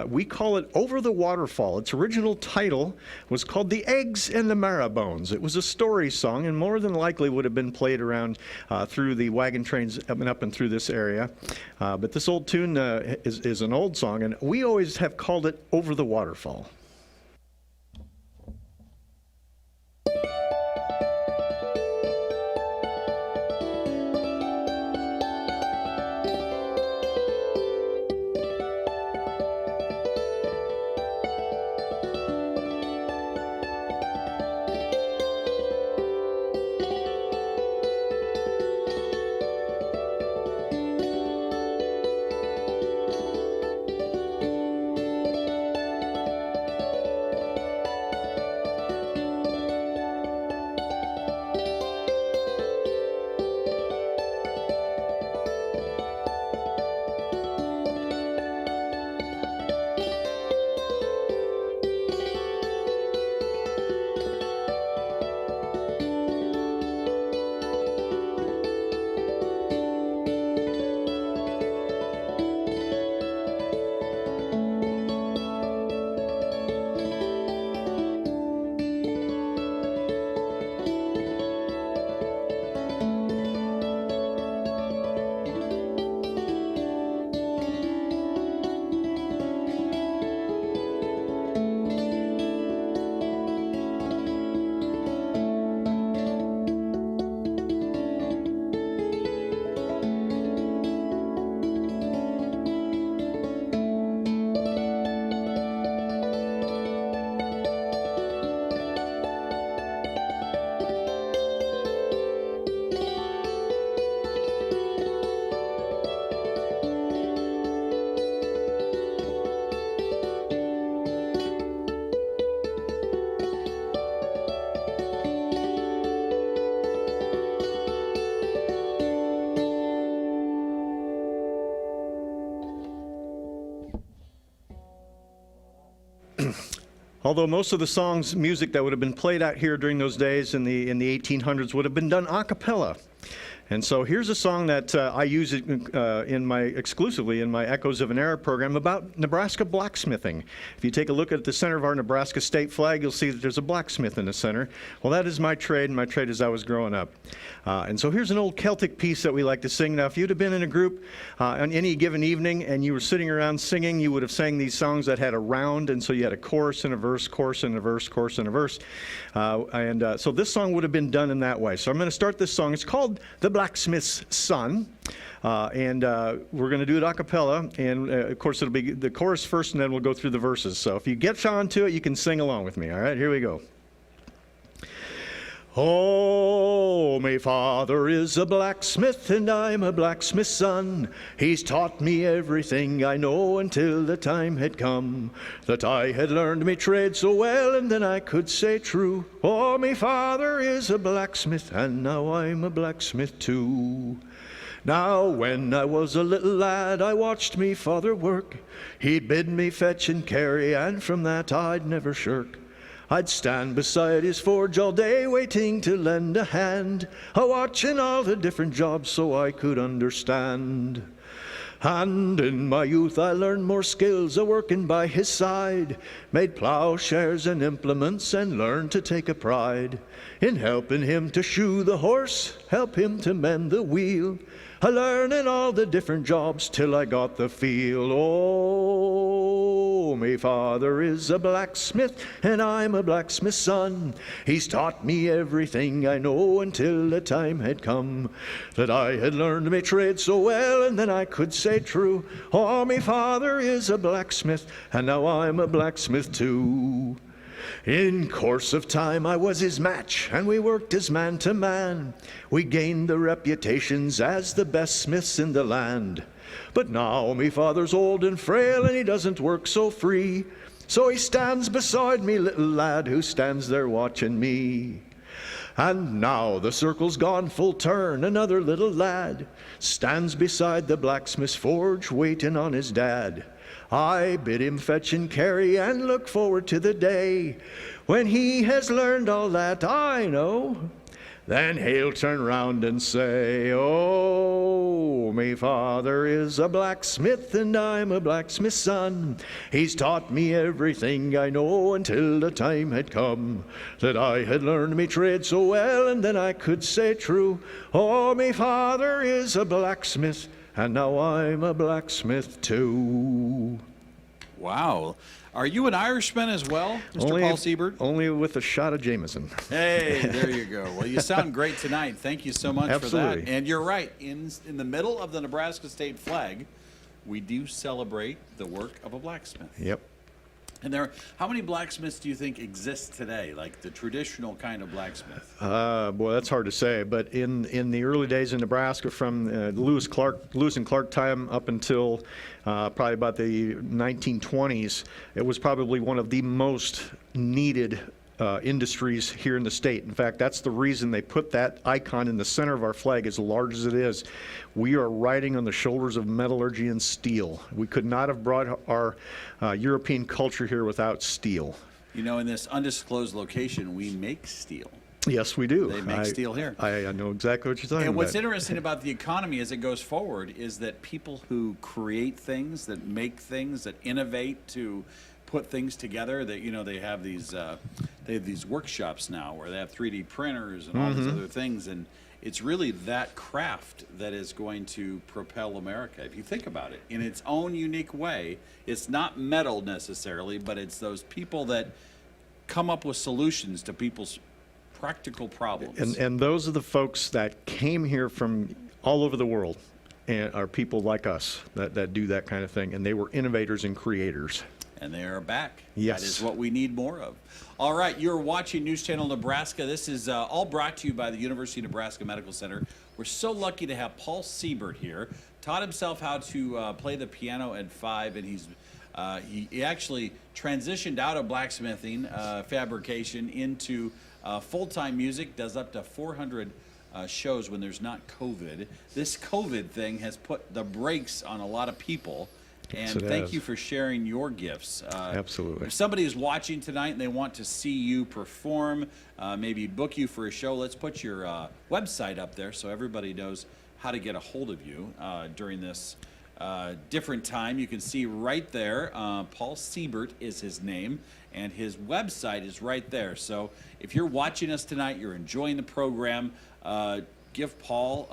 We call it Over the Waterfall. Its original title was called The Eggs and the Marrowbones. It was a story song and more than likely would have been played around through the wagon trains up and through this area. But this old tune is an old song, and we always have called it Over the Waterfall. Although most of the songs, music that would have been played out here during those days in the 1800s would have been done a cappella. And so here's a song that I use exclusively in my Echoes of an Era program about Nebraska blacksmithing. If you take a look at the center of our Nebraska state flag, you'll see that there's a blacksmith in the center. Well, that is my trade, and my trade as I was growing up. And so here's an old Celtic piece that we like to sing. Now, if you'd have been in a group on any given evening and you were sitting around singing, you would have sang these songs that had a round, and so you had a chorus and a verse, chorus and a verse, chorus and a verse. So this song would have been done in that way. So I'm going to start this song. It's called The Blacksmith's Son, and we're going to do it a cappella, and of course it'll be the chorus first, and then we'll go through the verses. So if you get on to it, you can sing along with me. All right, here we go. Oh, my father is a blacksmith, and I'm a blacksmith's son. He's taught me everything I know until the time had come that I had learned me trade so well, and then I could say true. Oh, my father is a blacksmith, and now I'm a blacksmith too. Now, when I was a little lad, I watched me father work. He'd bid me fetch and carry, and from that I'd never shirk. I'd stand beside his forge all day, waiting to lend a hand, a-watching all the different jobs so I could understand. And in my youth I learned more skills a-working by his side, made plowshares and implements, and learned to take a pride in helping him to shoe the horse, help him to mend the wheel, a-learning all the different jobs till I got the feel. Oh, me father is a blacksmith, and I'm a blacksmith's son. He's taught me everything I know until the time had come that I had learned me trade so well, and then I could say true. Oh, me father is a blacksmith, and now I'm a blacksmith too. In course of time I was his match, and we worked as man to man. We gained the reputations as the best smiths in the land. But now me father's old and frail, and he doesn't work so free. So he stands beside me little lad, who stands there watching me. And now the circle's gone full turn, another little lad stands beside the blacksmith's forge, waiting on his dad. I bid him fetch and carry, and look forward to the day when he has learned all that I know. Then he'll turn round and say, oh, me father is a blacksmith, and I'm a blacksmith's son. He's taught me everything I know until the time had come that I had learned me trade so well, and then I could say true. Oh, me father is a blacksmith, and now I'm a blacksmith too. Wow. Are you an Irishman as well, Mr. Paul Siebert? Only with a shot of Jameson. Hey, there you go. Well, you sound great tonight. Thank you so much for that. And you're right. In the middle of the Nebraska state flag, we do celebrate the work of a blacksmith. Yep. And how many blacksmiths do you think exist today, like the traditional kind of blacksmith? Boy, that's hard to say. But in the early days in Nebraska, from Lewis and Clark time up until probably about the 1920s, it was probably one of the most needed industries here in the state. In fact, that's the reason they put that icon in the center of our flag, as large as it is. We are riding on the shoulders of metallurgy and steel. We could not have brought our European culture here without steel. You know, in this undisclosed location, we make steel. Yes, we do. They make steel here. I know exactly what you're talking about. And what's interesting about the economy as it goes forward is that people who create things, that make things, that innovate to put things together, that they have these workshops now where they have 3D printers and all these other things, and it's really that craft that is going to propel America. If you think about it, in its own unique way, it's not metal necessarily, but it's those people that come up with solutions to people's practical problems. And those are the folks that came here from all over the world, and are people like us that do that kind of thing, and they were innovators and creators. And they are back. Yes. That is what we need more of. All right, you're watching News Channel Nebraska. This is all brought to you by the University of Nebraska Medical Center. We're so lucky to have Paul Siebert here. Taught himself how to play the piano at 5, and he actually transitioned out of blacksmithing, fabrication, into full-time music, does up to 400 shows when there's not COVID. This COVID thing has put the brakes on a lot of people, Yes, And it thank has. you for sharing your gifts. Absolutely. If somebody is watching tonight and they want to see you perform, maybe book you for a show, let's put your website up there so everybody knows how to get a hold of you during this different time. You can see right there, Paul Siebert is his name, and his website is right there. So if you're watching us tonight, you're enjoying the program, give Paul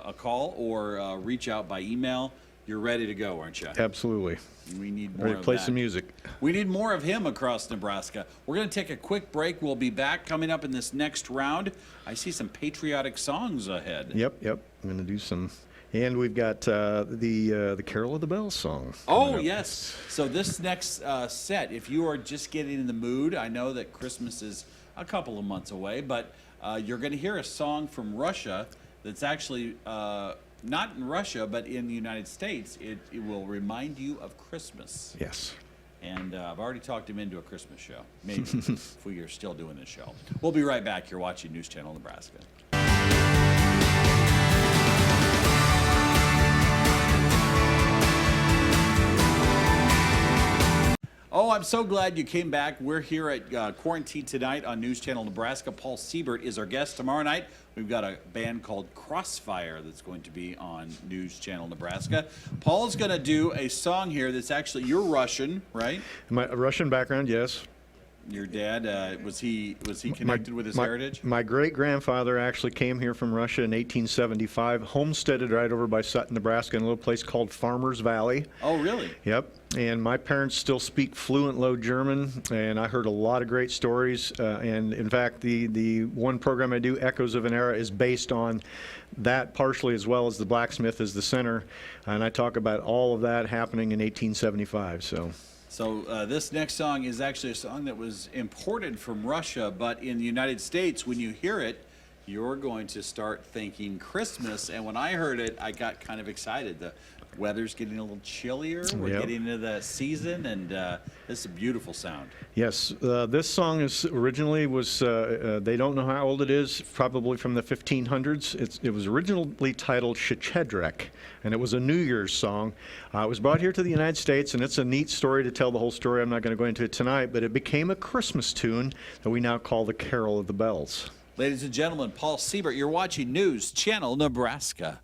a call or reach out by email. You're ready to go, aren't you? Absolutely. We need more Ready to of play that. some music. We need more of him across Nebraska. We're going to take a quick break. We'll be back coming up in this next round. I see some patriotic songs ahead. Yep. I'm going to do some. And we've got the Carol of the Bells song. Oh, coming up. yes. So this next set, if you are just getting in the mood, I know that Christmas is a couple of months away, but you're going to hear a song from Russia that's actually not in Russia, but in the United States. It will remind you of Christmas. Yes. And I've already talked him into a Christmas show, maybe, if we are still doing this show. We'll be right back. You're watching News Channel Nebraska. Oh, I'm so glad you came back. We're here at Quarantine Tonight on News Channel Nebraska. Paul Siebert is our guest. Tomorrow night, we've got a band called Crossfire that's going to be on News Channel Nebraska. Paul's going to do a song here that's actually, you're Russian, right? My Russian background, yes. Your dad, was he connected with his heritage? My great-grandfather actually came here from Russia in 1875, homesteaded right over by Sutton, Nebraska, in a little place called Farmers Valley. Oh, really? Yep. And my parents still speak fluent Low German, and I heard a lot of great stories. And in fact, the one program I do, Echoes of an Era, is based on that partially, as well as the Blacksmith as the center. And I talk about all of that happening in 1875. So this next song is actually a song that was imported from Russia, but in the United States, when you hear it, you're going to start thinking Christmas. And when I heard it, I got kind of excited. The weather's getting a little chillier. We're Yep. getting into the season, and this is a beautiful sound. Yes, this song is originally they don't know how old it is, probably from the 1500s. It was originally titled Shechedrek, and it was a New Year's song. It was brought here to the United States, and it's a neat story to tell the whole story. I'm not going to go into it tonight, but it became a Christmas tune that we now call the Carol of the Bells. Ladies and gentlemen, Paul Siebert, you're watching News Channel Nebraska.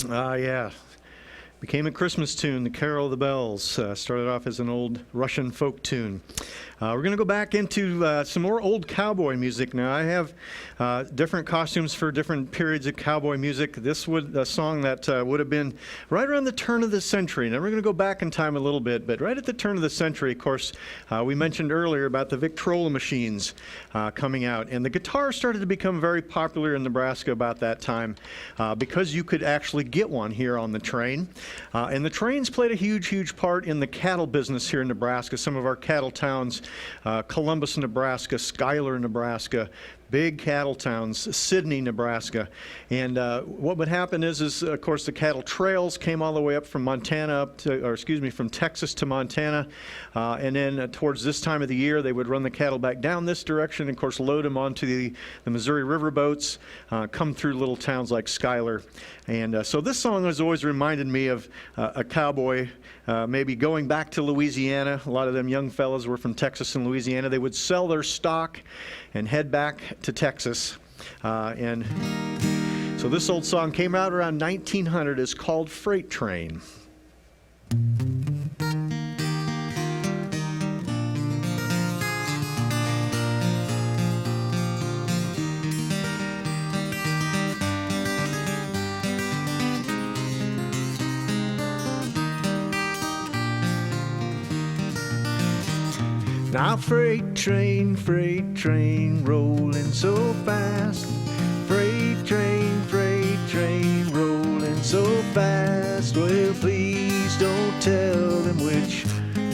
Yeah. Became a Christmas tune, the Carol of the Bells. Started off as an old Russian folk tune. We're going to go back into some more old cowboy music now. I have different costumes for different periods of cowboy music. This would a song that would have been right around the turn of the century. Now we're going to go back in time a little bit, but right at the turn of the century, of course, we mentioned earlier about the Victrola machines coming out. And the guitar started to become very popular in Nebraska about that time because you could actually get one here on the train. And the trains played a huge, huge part in the cattle business here in Nebraska. Some of our cattle towns, Columbus, Nebraska, Schuyler, Nebraska, big cattle towns, Sidney, Nebraska. And what would happen is, of course, the cattle trails came all the way up from from Texas to Montana. And then towards this time of the year, they would run the cattle back down this direction, and of course, load them onto the Missouri River boats, come through little towns like Schuyler. And so this song has always reminded me of a cowboy maybe going back to Louisiana. A lot of them young fellas were from Texas and Louisiana. They would sell their stock and head back to Texas. And so this old song came out around 1900. It's called Freight Train. Now freight train, rolling so fast. Freight train, rolling so fast. Well, please don't tell them which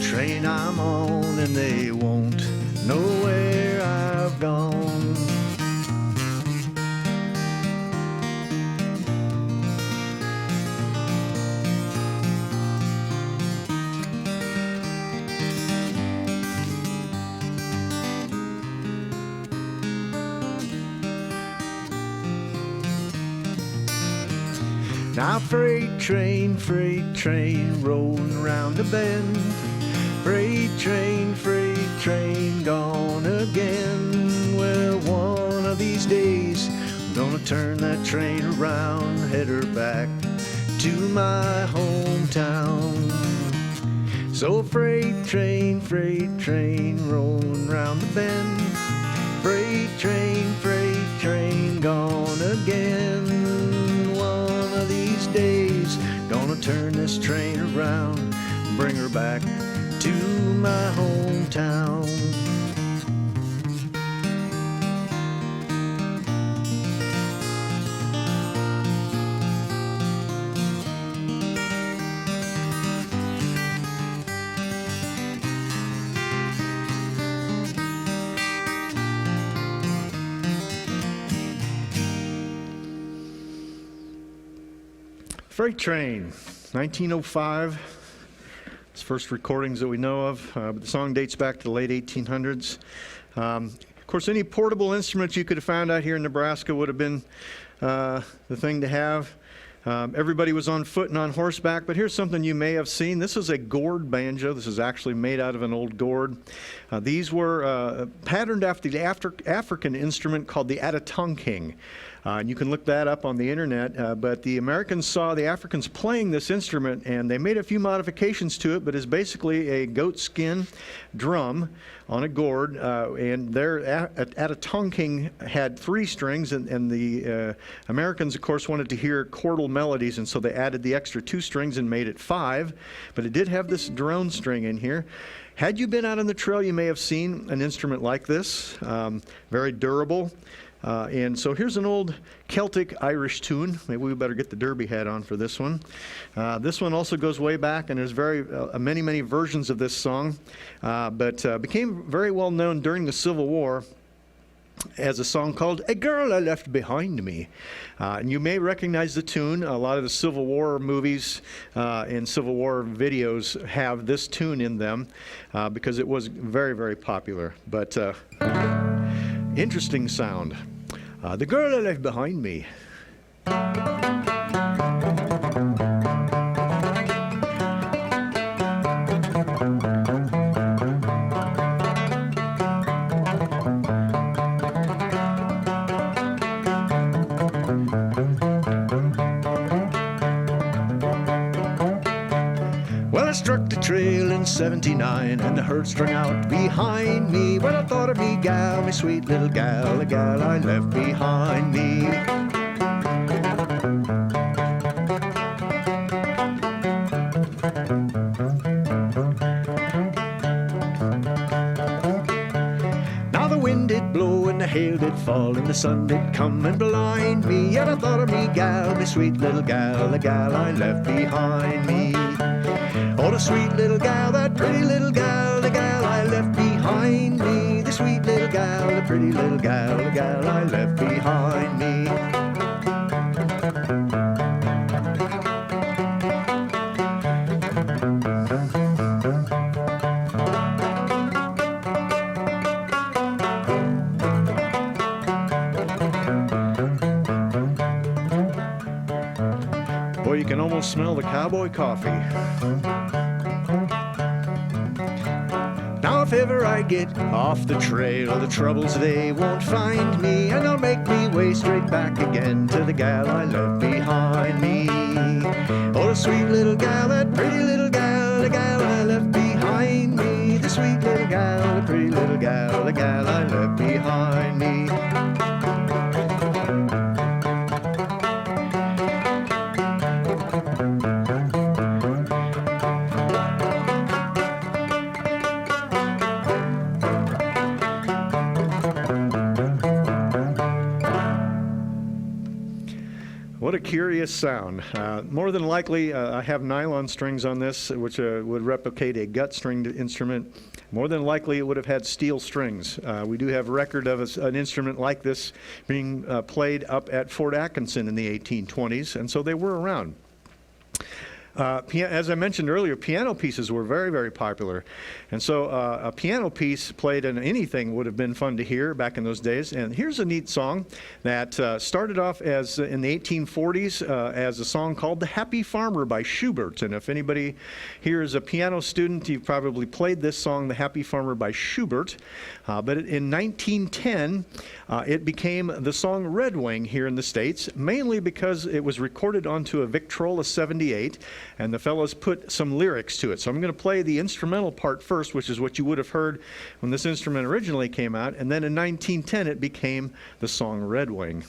train I'm on, and they won't know where I've gone. Now freight train, rolling around the bend. Freight train, gone again. Well, one of these days, I'm gonna turn that train around, head her back to my hometown. So freight train, rolling around the bend. Freight train, gone again. Days, gonna turn this train around, bring her back to my hometown. Freight Train, 1905. It's first recordings that we know of. But the song dates back to the late 1800s. Of course, any portable instruments you could have found out here in Nebraska would have been the thing to have. Everybody was on foot and on horseback, but here's something you may have seen. This is a gourd banjo. This is actually made out of an old gourd. These were patterned after the African instrument called the Atatonking. And you can look that up on the internet, but the Americans saw the Africans playing this instrument, and they made a few modifications to it, but it's basically a goat skin drum on a gourd, and their Atatonking had 3 strings, and the Americans, of course, wanted to hear chordal melodies, and so they added the extra 2 strings and made it 5, but it did have this drone string in here. Had you been out on the trail, you may have seen an instrument like this, very durable. And so here's an old Celtic Irish tune. Maybe we better get the derby hat on for this one. This one also goes way back, and there's many versions of this song, but became very well known during the Civil War as a song called "A Girl I Left Behind Me." And you may recognize the tune. A lot of the Civil War movies and Civil War videos have this tune in them because it was very popular. But interesting sound. The Girl I Left Behind Me. struck the trail in '79, and the herd strung out behind me. When I thought of me gal, me sweet little gal, the gal I left behind me. And the hail did fall, and the sun did come and blind me. Yet I thought of me gal, me sweet little gal, the gal I left behind me. Oh, the sweet little gal, that pretty little gal, the gal I left behind me. The sweet little gal, the pretty little gal, the gal I left behind me. Boy, you can almost smell the cowboy coffee. Now if ever I get off the trail, the troubles they won't find me, and they'll make me way straight back again to the gal I left behind me. Oh, the sweet little gal, that pretty little gal, the gal I left behind me. The sweet little gal, the pretty little gal, the gal I left behind me. What a curious sound. More than likely, I have nylon strings on this, which would replicate a gut-stringed instrument. More than likely, it would have had steel strings. We do have record of an instrument like this being played up at Fort Atkinson in the 1820s, and so they were around. As I mentioned earlier, piano pieces were very, very popular. And so a piano piece played in anything would have been fun to hear back in those days. And here's a neat song that started off as in the 1840s as a song called The Happy Farmer by Siebert. And if anybody here is a piano student, you've probably played this song, The Happy Farmer by Siebert. But in 1910, it became the song Red Wing here in the States, mainly because it was recorded onto a Victrola 78, and the fellows put some lyrics to it. So I'm going to play the instrumental part first, which is what you would have heard when this instrument originally came out, and then in 1910 it became the song Red Wing.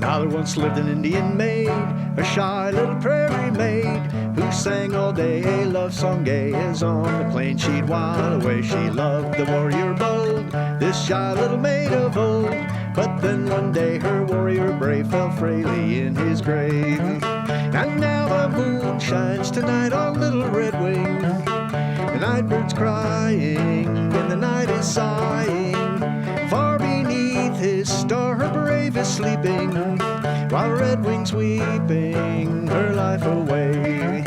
There once lived an Indian maid, a shy little prairie maid, who sang all day a love song gay as on the plain she'd while away. She loved the warrior bold, this shy little maid of old, but then one day her warrior brave fell frailly in his grave. And now the moon shines tonight on Little Red Wing, the night bird's crying and the night is sighing. Far beneath his star her brave is sleeping, while Red Wing's weeping her life away.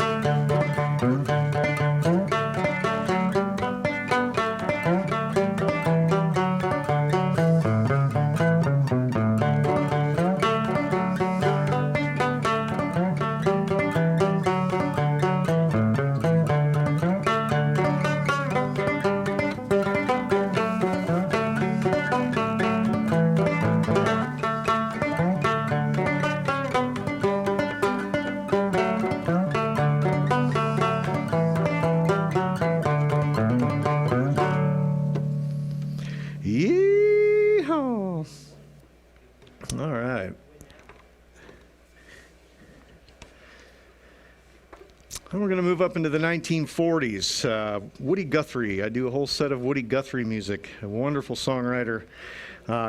And we're going to move up into the 1940s. Woody Guthrie. I do a whole set of Woody Guthrie music. A wonderful songwriter.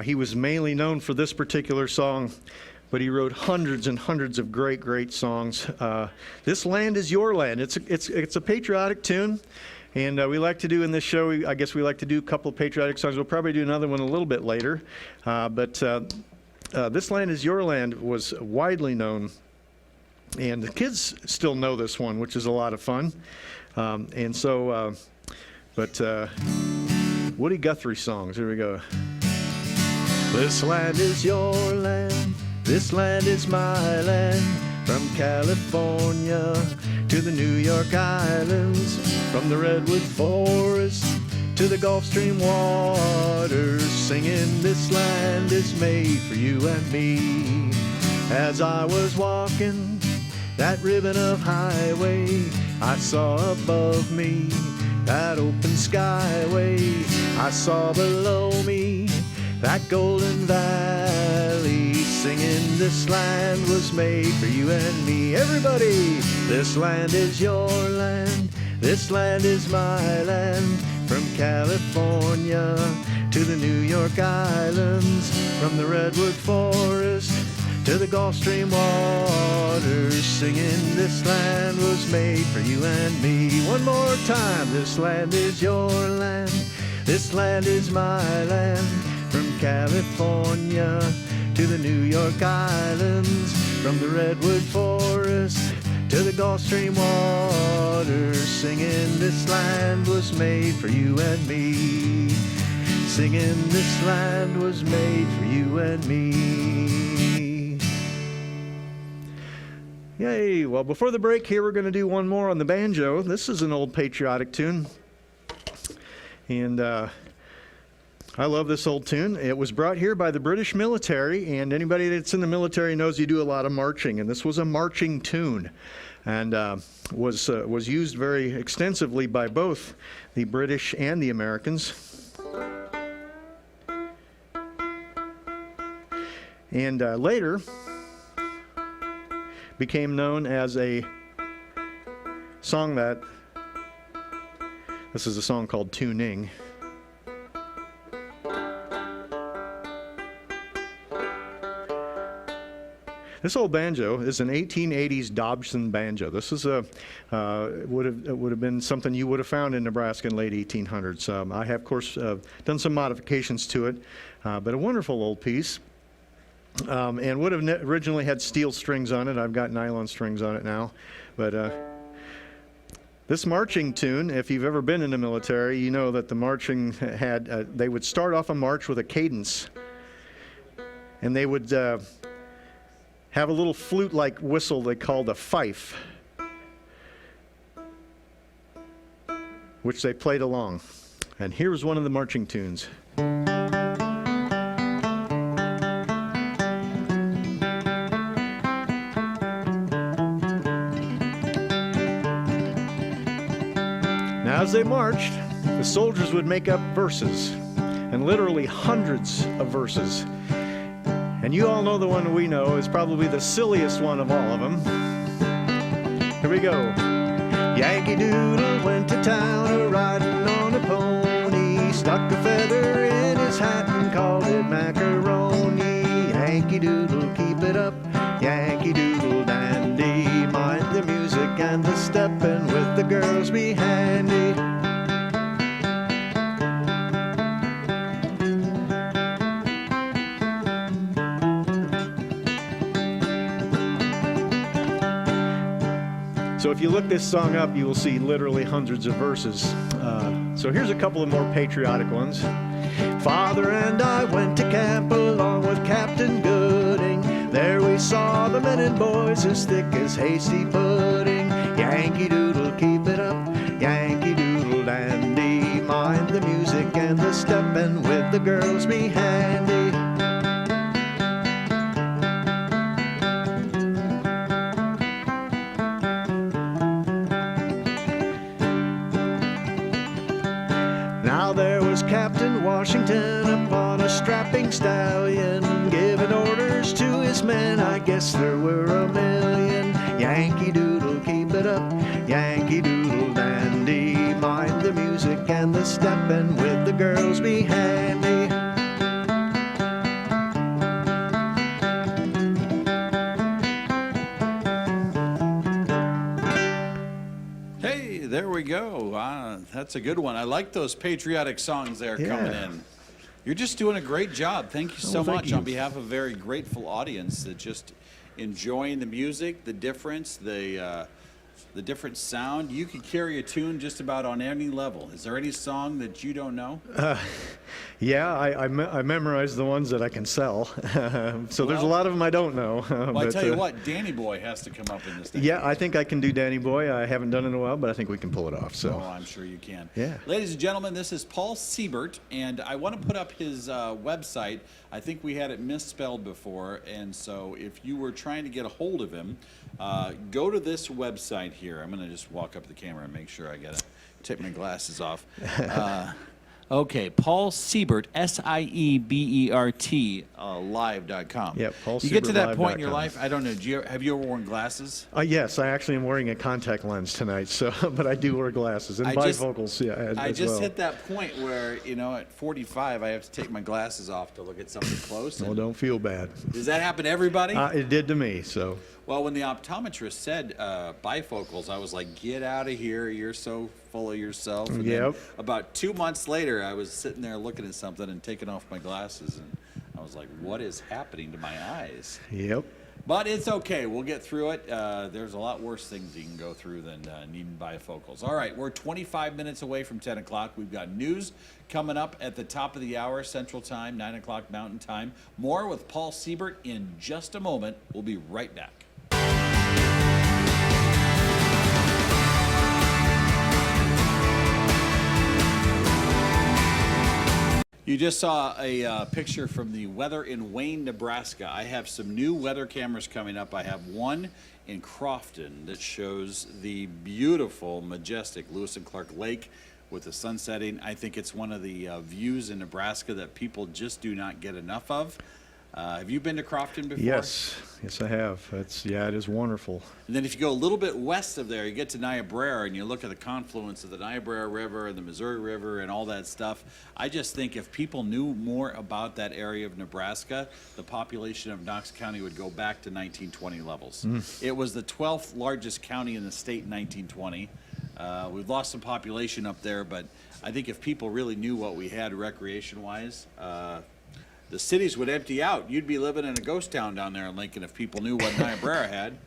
He was mainly known for this particular song, but he wrote hundreds and hundreds of great, great songs. This Land Is Your Land. It's a patriotic tune, and we like to do in this show, I guess we like to do a couple of patriotic songs. We'll probably do another one a little bit later. But This Land Is Your Land was widely known, and the kids still know this one, which is a lot of fun. Woody Guthrie songs, here we go. This land is your land, this land is my land, from California to the New York Islands, from the Redwood Forest to the Gulf Stream waters, singing this land is made for you and me. As I was walking that ribbon of highway, I saw above me that open skyway. I saw below me that golden valley, singing this land was made for you and me. Everybody, this land is your land, this land is my land, from California to the New York Islands, from the Redwood Forest to the Gulf Stream waters, singing this land was made for you and me. One more time, this land is your land, this land is my land, from California to the New York Islands, from the Redwood Forest to the Gulf Stream waters, singing this land was made for you and me. Singing this land was made for you and me. Yay! Well, before the break here, we're going to do one more on the banjo. This is an old patriotic tune, and I love this old tune. It was brought here by the British military, and anybody that's in the military knows you do a lot of marching, and this was a marching tune, and was used very extensively by both the British and the Americans. And later became known as a song that, this is a song called Tuning. This old banjo is an 1880s Dobson banjo. This is would have been something you would have found in Nebraska in late 1800s. I have, of course, done some modifications to it, but a wonderful old piece. And would have originally had steel strings on it. I've got nylon strings on it now. But this marching tune, if you've ever been in the military, you know that the marching had, they would start off a march with a cadence. And they would have a little flute-like whistle they called a fife, which they played along. And here's one of the marching tunes. Now, as they marched, the soldiers would make up verses, and literally hundreds of verses. And you all know the one we know is probably the silliest one of all of them. Here we go. Yankee Doodle went to town a-riding on a pony, stuck a feather in his hat and called it macaroni. Yankee Doodle, keep it up, Yankee Doodle dandy, mind the music and the steppin' with the girls be handy. So if you look this song up, you will see literally hundreds of verses. So here's a couple of more patriotic ones. Father and I went to camp along with Captain Gooding. There we saw the men and boys as thick as hasty pudding. Yankee Doodle, keep it up, Yankee Doodle dandy, mind the music and the steppin' with the girls be handy. Now there was Captain Washington upon a strapping stallion, giving orders to his men, I guess there were a million. Yankee Doodle, keep it it up. Yankee Doodle Dandy, mind the music and the step, and with the girls be handy. Hey, there we go. That's a good one. I like those patriotic songs there coming in. You're just doing a great job. Thank you so much on behalf of a very grateful audience that just enjoying the music, the difference, the different sound. You could carry a tune just about on any level. Is there any song that you don't know? Yeah, I memorize the ones that I can sell. So there's a lot of them I don't know. Well, I tell you what, Danny Boy has to come up in this thing. Yeah, I think I can do Danny Boy. I haven't done it in a while, but I think we can pull it off. So. Oh, I'm sure you can. Yeah. Ladies and gentlemen, this is Paul Siebert, and I want to put up his website. I think we had it misspelled before, and so if you were trying to get a hold of him, go to this website here. I'm going to just walk up to the camera and make sure I got to take my glasses off. Okay, Paul Siebert, Siebert, live.com. Yep, You get to that point in your paulsiebertlive.com. life, I don't know, have you ever worn glasses? Yes, I actually am wearing a contact lens tonight, so but I do wear glasses and bifocals. I as just well. hit that point where, at 45, I have to take my glasses off to look at something close. Well, don't feel bad. Does that happen to everybody? It did to me. So. Well, when the optometrist said bifocals, I was like, get out of here. You're so full of yourself. And then about 2 months later, I was sitting there looking at something and taking off my glasses. And I was like, what is happening to my eyes? Yep. But it's okay. We'll get through it. There's a lot worse things you can go through than needing bifocals. All right, we're 25 minutes away from 10 o'clock. We've got news coming up at the top of the hour, Central Time, 9 o'clock Mountain Time. More with Paul Siebert in just a moment. We'll be right back. You just saw a picture from the weather in Wayne, Nebraska. I have some new weather cameras coming up. I have one in Crofton that shows the beautiful, majestic Lewis and Clark Lake with the sun setting. I think it's one of the views in Nebraska that people just do not get enough of. Have you been to Crofton before? Yes, I have. It is wonderful. And then if you go a little bit west of there, you get to Niobrara and you look at the confluence of the Niobrara River and the Missouri River and all that stuff. I just think if people knew more about that area of Nebraska, the population of Knox County would go back to 1920 levels. It was the 12th largest county in the state in 1920. We've lost some population up there, but I think if people really knew what we had recreation-wise, the cities would empty out. You'd be living in a ghost town down there in Lincoln if people knew what Niobrara had.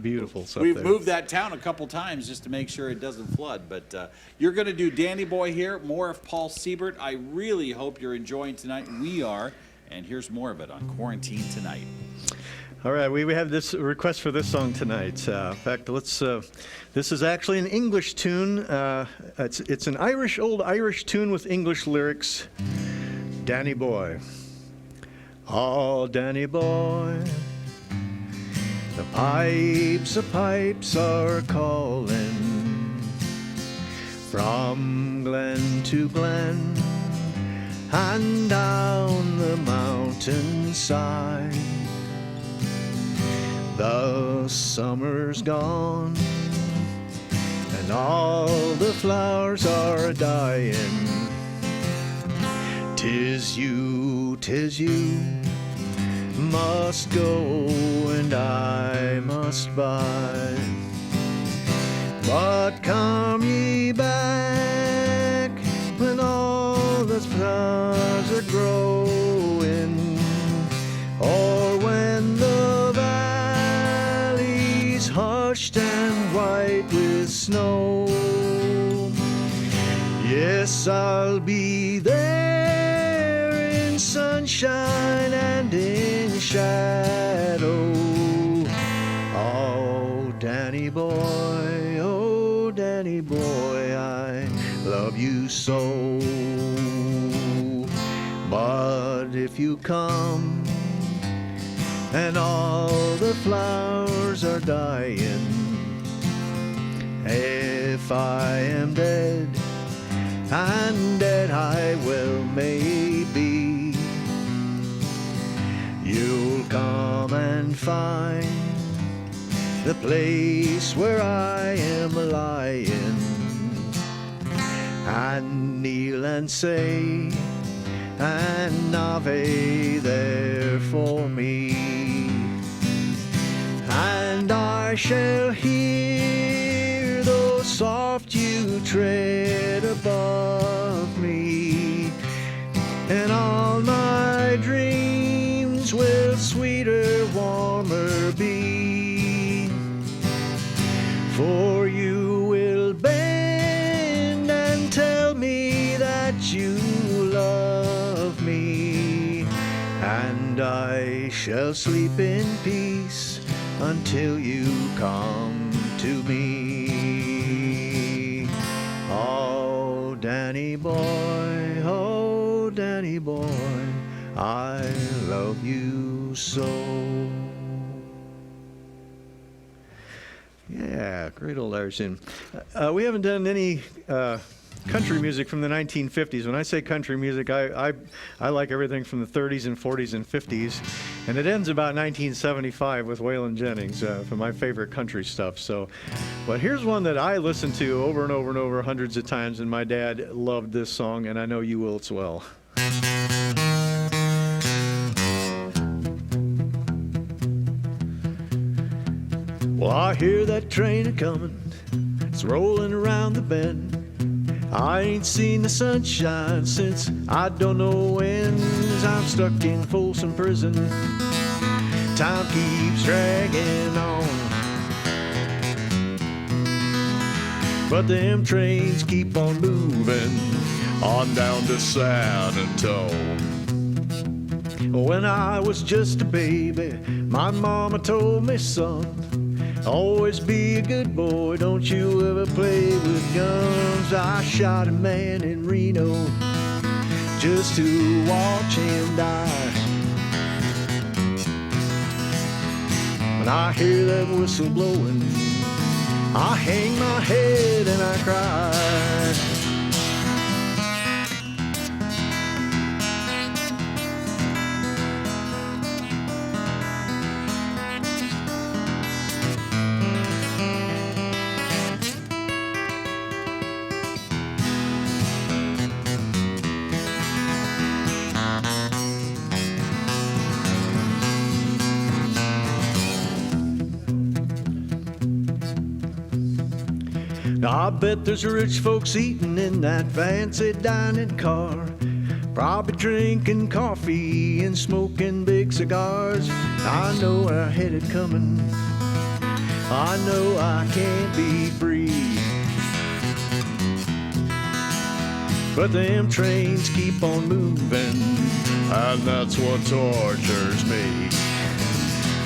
Beautiful stuff. We've moved that town a couple times just to make sure it doesn't flood. But you're going to do Danny Boy here, more of Paul Siebert. I really hope you're enjoying tonight. We are. And here's more of it on Quarantine Tonight. All right, we have this request for this song tonight. In fact, this is actually an English tune. It's an old Irish tune with English lyrics. Danny Boy. Oh, Danny Boy, the pipes are calling from glen to glen and down the mountainside. The summer's gone and all the flowers are dying. 'Tis you must go and I must buy. But come ye back when all the flowers are growing, or when the valley's hushed and white with snow. Yes, I'll be there in sunshine and in shadow. Oh, Danny boy, I love you so. But if you come and all the flowers are dying, if I am dead, and dead I will maybe, you'll come and find the place where I am lying. I kneel and say an Ave there for me, and I shall hear though soft you tread above me, and all my dreams will sweeter, warmer be, for you will bend and tell me that you love me, and I shall sleep in peace until you come to me. Oh, Danny boy, oh, Danny boy, I love you so. Yeah, great old Irish hymn. We haven't done any country music from the 1950s. When I say country music, I like everything from the 30s and 40s and 50s. And it ends about 1975 with Waylon Jennings for my favorite country stuff. So, but here's one that I listened to over and over and over hundreds of times, and my dad loved this song, and I know you will as well. Well, I hear that train a-comin', it's rolling around the bend. I ain't seen the sunshine since I don't know when. I'm stuck in Folsom Prison, time keeps dragging on, but them trains keep on moving on down to San Antonio. When I was just a baby, my mama told me, son, always be a good boy, don't you ever play with guns. I shot a man in Reno just to watch him die. When I hear that whistle blowing, I hang my head and I cry. I bet there's rich folks eating in that fancy dining car, probably drinking coffee and smoking big cigars. I know I had it coming, I know I can't be free, but them trains keep on moving, and that's what tortures me.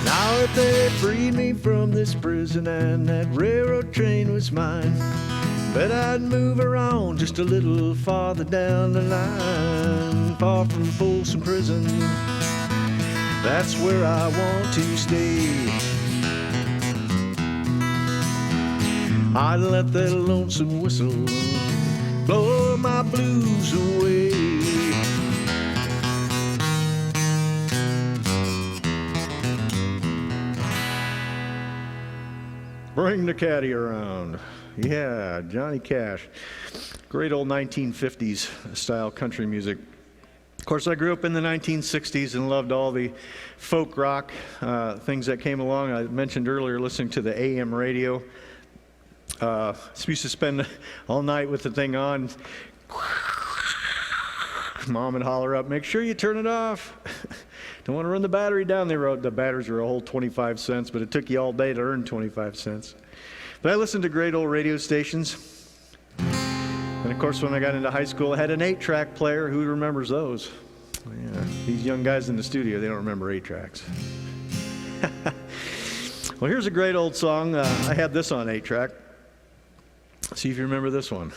Now if they freed me from this prison and that railroad train was mine, bet I'd move around just a little farther down the line, far from Folsom Prison. That's where I want to stay. I'd let that lonesome whistle blow my blues away. Bring the caddy around. Yeah, Johnny Cash. Great old 1950s style country music. Of course, I grew up in the 1960s and loved all the folk rock things that came along. I mentioned earlier listening to the AM radio. Used to spend all night with the thing on. Mom would holler up, make sure you turn it off. Don't want to run the battery down. The batteries were a whole 25 cents, but it took you all day to earn 25 cents. But I listened to great old radio stations. And of course, when I got into high school, I had an 8-track player. Who remembers those? Yeah, these young guys in the studio, they don't remember 8-tracks. Well, here's a great old song. I had this on 8-track. See if you remember this one.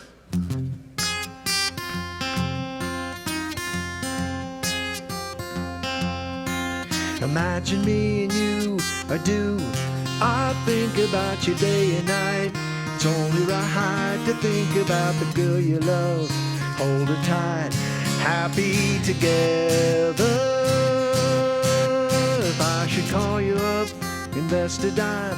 Imagine me and you, I do. I think about you day and night. It's only right to think about the girl you love. Hold her tight, happy together. If I should call you up, invest a dime,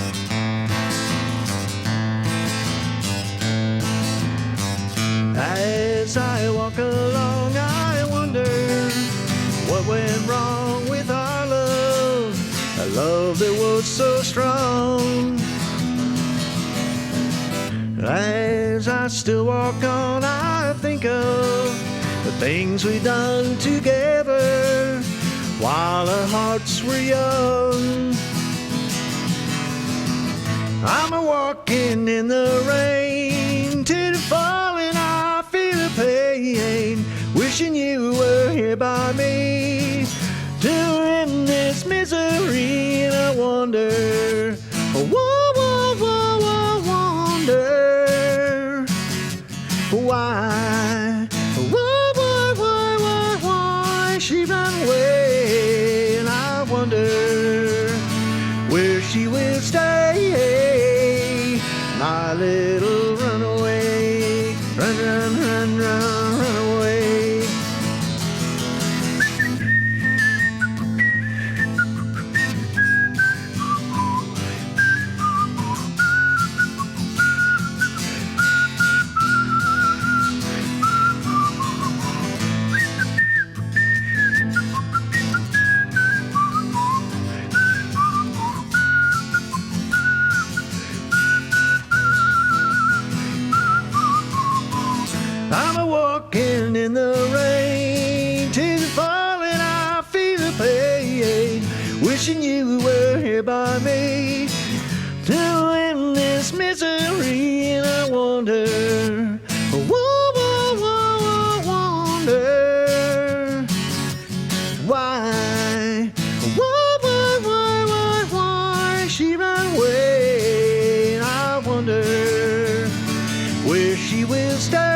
As I walk along, I wonder what went wrong with our love, a love that was so strong. As I still walk on, I think of the things we've done together while our hearts were young. I'm a-walking in the rain till the falling, I feel the pain, wishing you were here by me to end this misery. And I wonder, whoa, whoa, whoa, whoa, wonder why, why she ran away. And I wonder where she will stay, my little runaway. Run, run, run, run, run away. I'm a-walking in the rain till the falling, I feel the pain, wishing you were here by me to end this misery. And I wonder, whoa, whoa, whoa, whoa, wonder why, why she ran away. And I wonder where she will stay,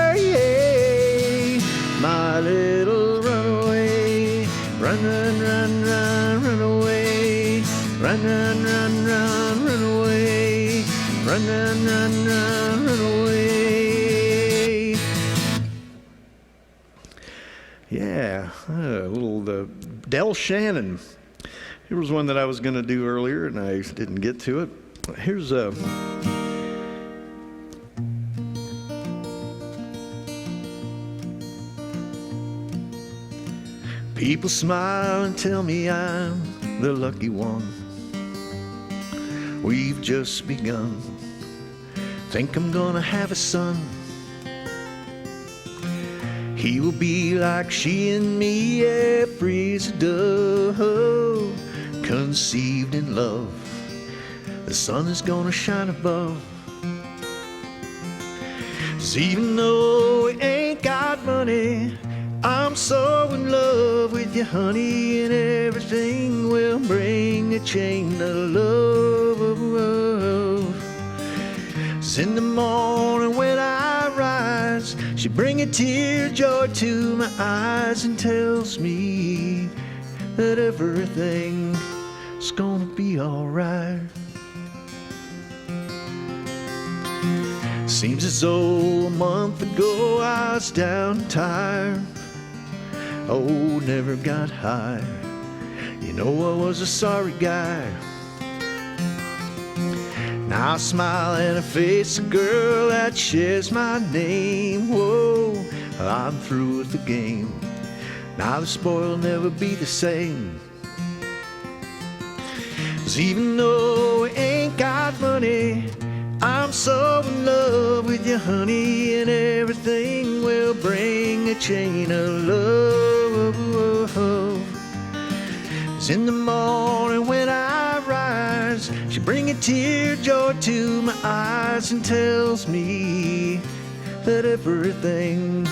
my little runaway. Run, run, run, run, run away. Run, run, run, run, run away. Run, run, run, run, run away. Yeah, a little Del Shannon. Here was one that I was going to do earlier and I didn't get to it. Here's a... People smile and tell me I'm the lucky one. We've just begun. Think I'm gonna have a son. He will be like she and me, yeah, free as a dove, conceived in love. The sun is gonna shine above. 'Cause even though we ain't got money, I'm so in love with you, honey, and everything will bring a chain of love. 'Cause in the morning when I rise, she bring a tear joy to my eyes and tells me that everything's gonna be alright. Seems as though a month ago I was down and tired. Oh, never got high. You know I was a sorry guy. Now I smile and I face a girl that shares my name. Whoa, I'm through with the game. Now the spoil'll never be the same. 'Cause even though we ain't got money, I'm so in love with you, honey, and everything will bring a chain of love. 'Cause in the morning when I rise, she bring a tear joy to my eyes and tells me that everything's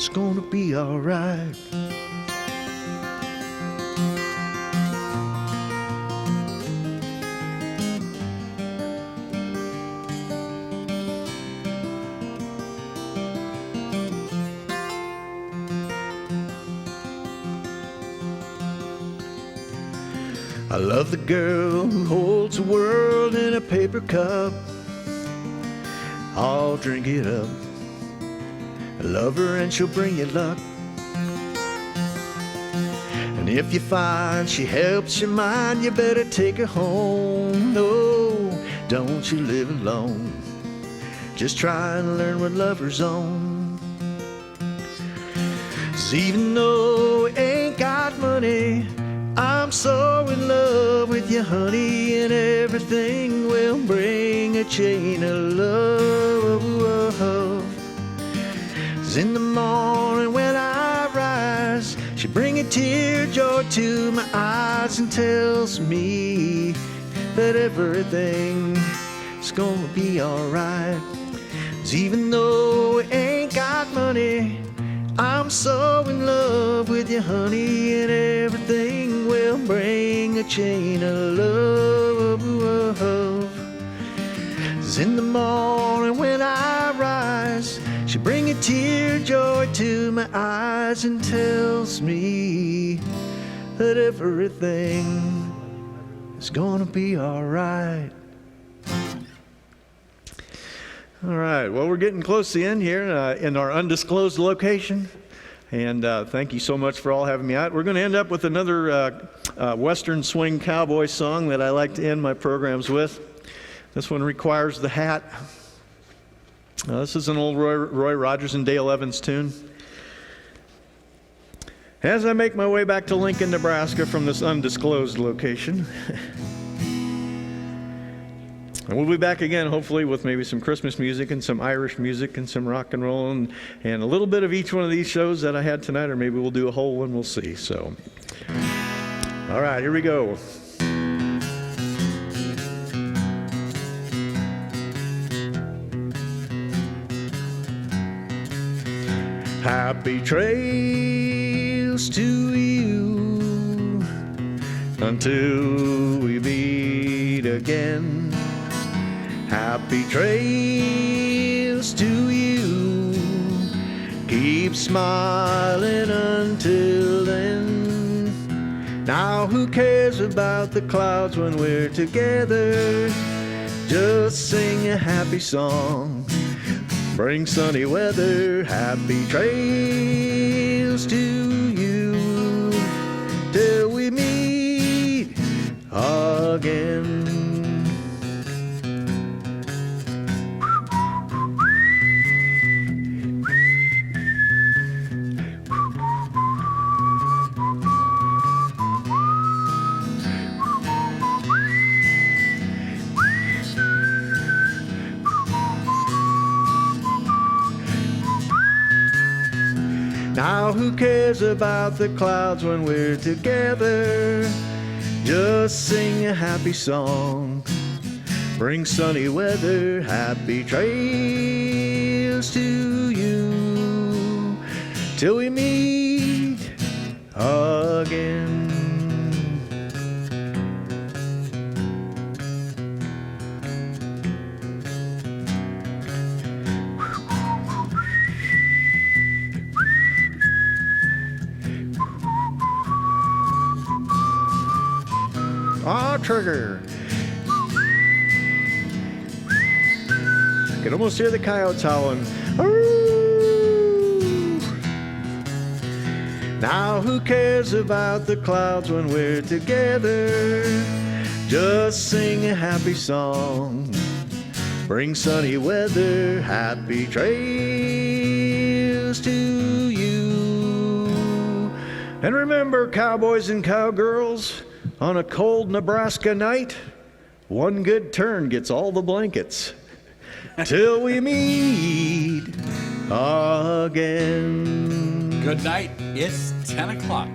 gonna be alright. I love the girl who holds the world in a paper cup. I'll drink it up. I love her and she'll bring you luck. And if you find she helps your mind, you better take her home. No, don't you live alone. Just try and learn what lovers own. 'Cause even though I ain't got money, I'm so in love with you, honey, and everything will bring a chain of love. 'Cause in the morning when I rise, she bring a tear joy to my eyes and tells me that everything's gonna be alright. 'Cause even though I ain't got money, I'm so in love with you, honey, and everything will bring a chain of love. 'Cause in the morning when I rise, she bring a tear joy to my eyes and tells me that everything is gonna be alright. All right, well, we're getting close to the end here in our undisclosed location. And thank you so much for all having me out. We're going to end up with another Western swing cowboy song that I like to end my programs with. This one requires the hat. This is an old Roy Rogers and Dale Evans tune. As I make my way back to Lincoln, Nebraska from this undisclosed location. And we'll be back again, hopefully, with maybe some Christmas music and some Irish music and some rock and roll and a little bit of each one of these shows that I had tonight, or maybe we'll do a whole one, we'll see. So, all right, here we go. Happy trails to you until we meet again. Happy trails to you. Keep smiling until then. Now who cares about the clouds when we're together? Just sing a happy song. Bring sunny weather. Happy trails to you till we meet again. Now who cares about the clouds when we're together? Just sing a happy song. Bring sunny weather. Happy trails to you till we meet again. Trigger. I can almost hear the coyotes howling. Ooh. Now who cares about the clouds when we're together? Just sing a happy song. Bring sunny weather. Happy trails to you. And remember, cowboys and cowgirls, on a cold Nebraska night, one good turn gets all the blankets. Till we meet again. Good night. It's 10 o'clock.